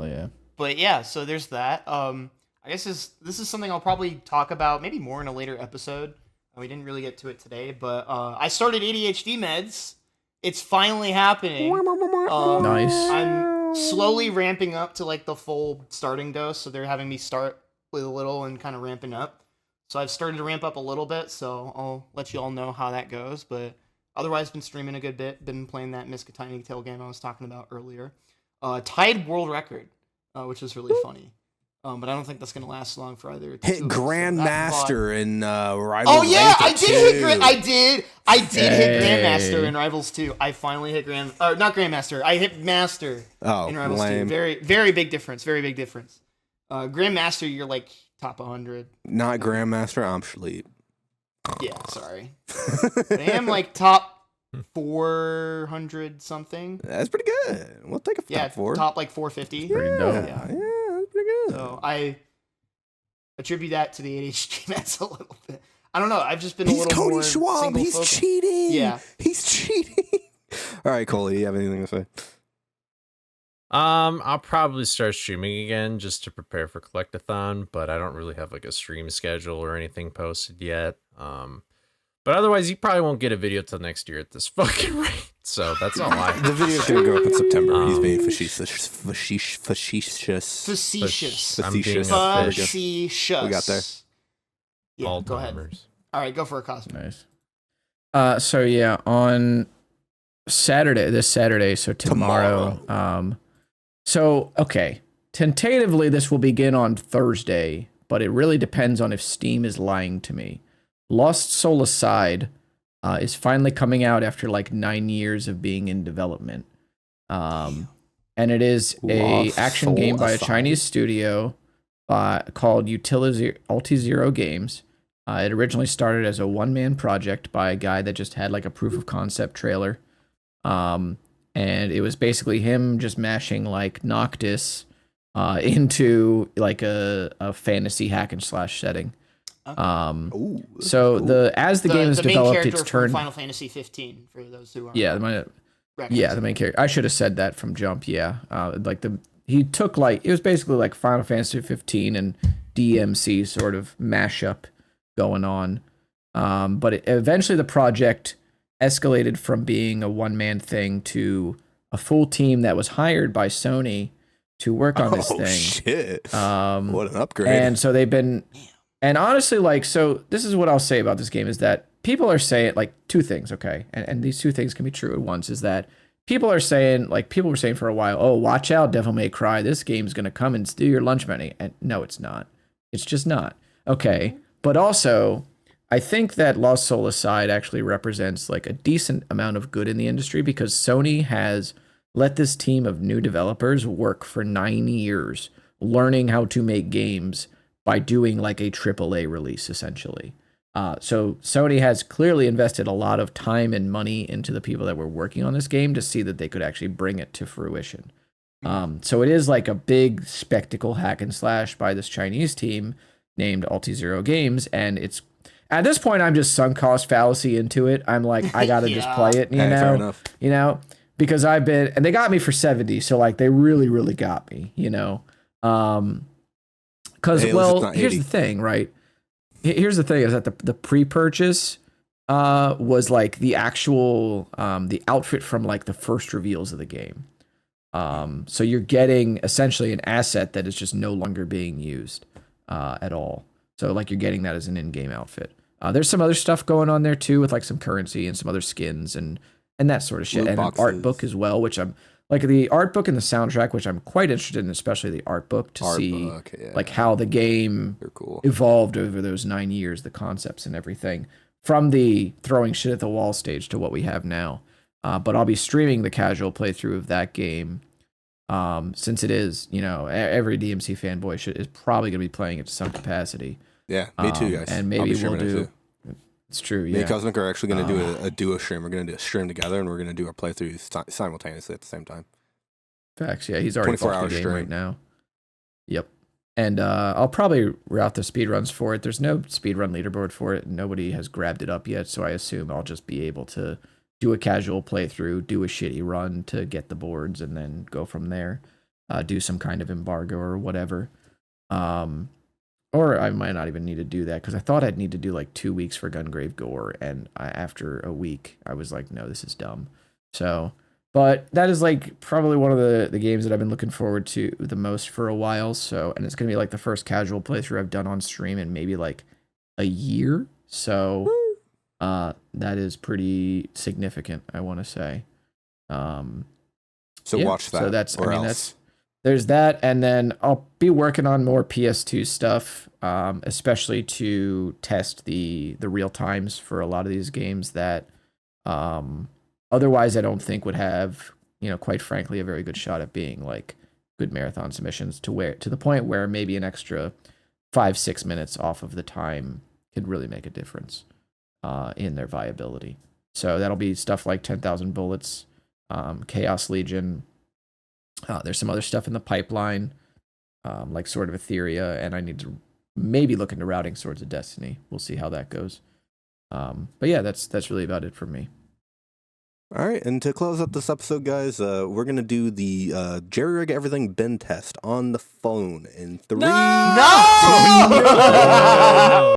yeah. But yeah, so there's that. I guess this is something I'll probably talk about maybe more in a later episode. We didn't really get to it today, but I started ADHD meds. It's finally happening. Nice. I'm slowly ramping up to like the full starting dose, so they're having me start with a little and kind of ramping up. So I've started to ramp up a little bit, so I'll let you all know how that goes. But otherwise, been streaming a good bit. Been playing that Miska Tiny Tail game I was talking about earlier. Tied world record, which is really funny. But I don't think that's gonna last long for either. Hit Grandmaster in Rivals. Oh yeah, I Ranked did 2. hit. I did hit Hey. Grandmaster in Rivals 2. I finally hit not Grandmaster. I hit Master in Rivals 2. Lame. Very, very big difference. Very big difference. Grandmaster, you're like top 100. Not Grandmaster. I'm sleep. Yeah, sorry. I am like top 400 something. That's pretty good. We'll take a top 4. Top like 450. Pretty dope. Yeah, that's pretty good. So I attribute that to the ADHD meds a little bit. I don't know. I've just been a He's little Cody more Schwab. He's single-focused. cheating. Yeah. He's cheating. All right, Coley, you have anything to say? I'll probably start streaming again just to prepare for Collectathon, but I don't really have like a stream schedule or anything posted yet. But otherwise, you probably won't get a video till next year at this fucking rate. So that's all I The video's gonna go up in September. He's being facetious. Facetious. I'm being Facetious. a There we fish. go. Facetious. We got there. Yeah, All go ahead. timers. All right, go for a Cosmic. Nice. So yeah, on this Saturday, so tomorrow. Okay. Tentatively, this will begin on Thursday, but it really depends on if Steam is lying to me. Lost Soul Aside is finally coming out after like 9 years of being in development. And it is a Lost action Soul game by a Aside. Chinese studio called Ulti Zeros. It originally started as a one-man project by a guy that just had like a proof of concept trailer. And it was basically him just mashing like Noctis into like a fantasy hack and slash setting. Ooh, So cool. as the game is main developed, character it's from turned. Final Fantasy 15 for those who are The main character. I should have said that from jump. Yeah, he took like it was basically like Final Fantasy 15 and DMC sort of mashup going on. But eventually the project escalated from being a one-man thing to a full team that was hired by Sony to work on this thing. Shit. What What an upgrade. And so they've been, and honestly, like, so this is what I'll say about this game is that people are saying like two things, okay? And these two things can be true at once is that people were saying for a while, oh, watch out, Devil May Cry, this game's going to come and steal your lunch money. And no, it's not. It's just not. Okay. But also, I think that Lost Soul Aside actually represents like a decent amount of good in the industry because Sony has let this team of new developers work for 9 years learning how to make games by doing like a AAA release essentially. So Sony has clearly invested a lot of time and money into the people that were working on this game to see that they could actually bring it to fruition. So it is like a big spectacle hack and slash by this Chinese team named Ulti Zero Games, and it's at this point I'm just sunk cost fallacy into it. I'm like I gotta just play it, Hey, fair enough. Because and they got me for 70, so like they really got me, because Hey, at least it's not here's 80. the thing, right? Here's the thing is that the pre-purchase was like the actual the outfit from like the first reveals of the game. So you're getting essentially an asset that is just no longer being used at all. So like you're getting that as an in-game outfit. There's some other stuff going on there too with like some currency and some other skins and that sort of shit. Loot And an boxes. art book as well, which I'm like the art book and the soundtrack, which I'm quite interested in, especially the art book to see like how the game They're cool. evolved over those 9 years, the concepts and everything from the throwing shit at the wall stage to what we have now. But I'll be streaming the casual playthrough of that game. Since it is, every DMC fanboy is probably going to be playing it to some capacity. Yeah, me too, guys. And I'll maybe be we'll streaming it do. too. It's true, Me yeah. and Cosmic are actually going to do a duo stream. We're going to do a stream together, and we're going to do our playthroughs simultaneously at the same time. Facts, yeah. He's already 24 off hour the game stream. right now. Yep. And I'll probably route the speedruns for it. There's no speedrun leaderboard for it. Nobody has grabbed it up yet, so I assume I'll just be able to do a casual playthrough, do a shitty run to get the boards, and then go from there. Do some kind of embargo or whatever. Or I might not even need to do that because I thought I'd need to do like 2 weeks for Gungrave Gore, and after a week, I was like, no, this is dumb. So, but that is like probably one of the games that I've been looking forward to the most for a while. So, and it's gonna be like the first casual playthrough I've done on stream in maybe like a year. So, that is pretty significant, I want to say. So Yeah, watch that. so that's- or I mean, else. there's that, and then I'll be working on more PS2 stuff, especially to test the real times for a lot of these games that otherwise I don't think would have, quite frankly, a very good shot at being like good marathon submissions to the point where maybe an extra 5-6 minutes off of the time could really make a difference in their viability. So that'll be stuff like 10,000 Bullets, Chaos Legion. There's some other stuff in the pipeline, like Sword of Etheria, and I need to maybe look into routing Swords of Destiny. We'll see how that goes. But yeah, that's really about it for me. All right, and to close up this episode, guys, we're going to do the Jerry Rig Everything bin test on the phone in 3, No!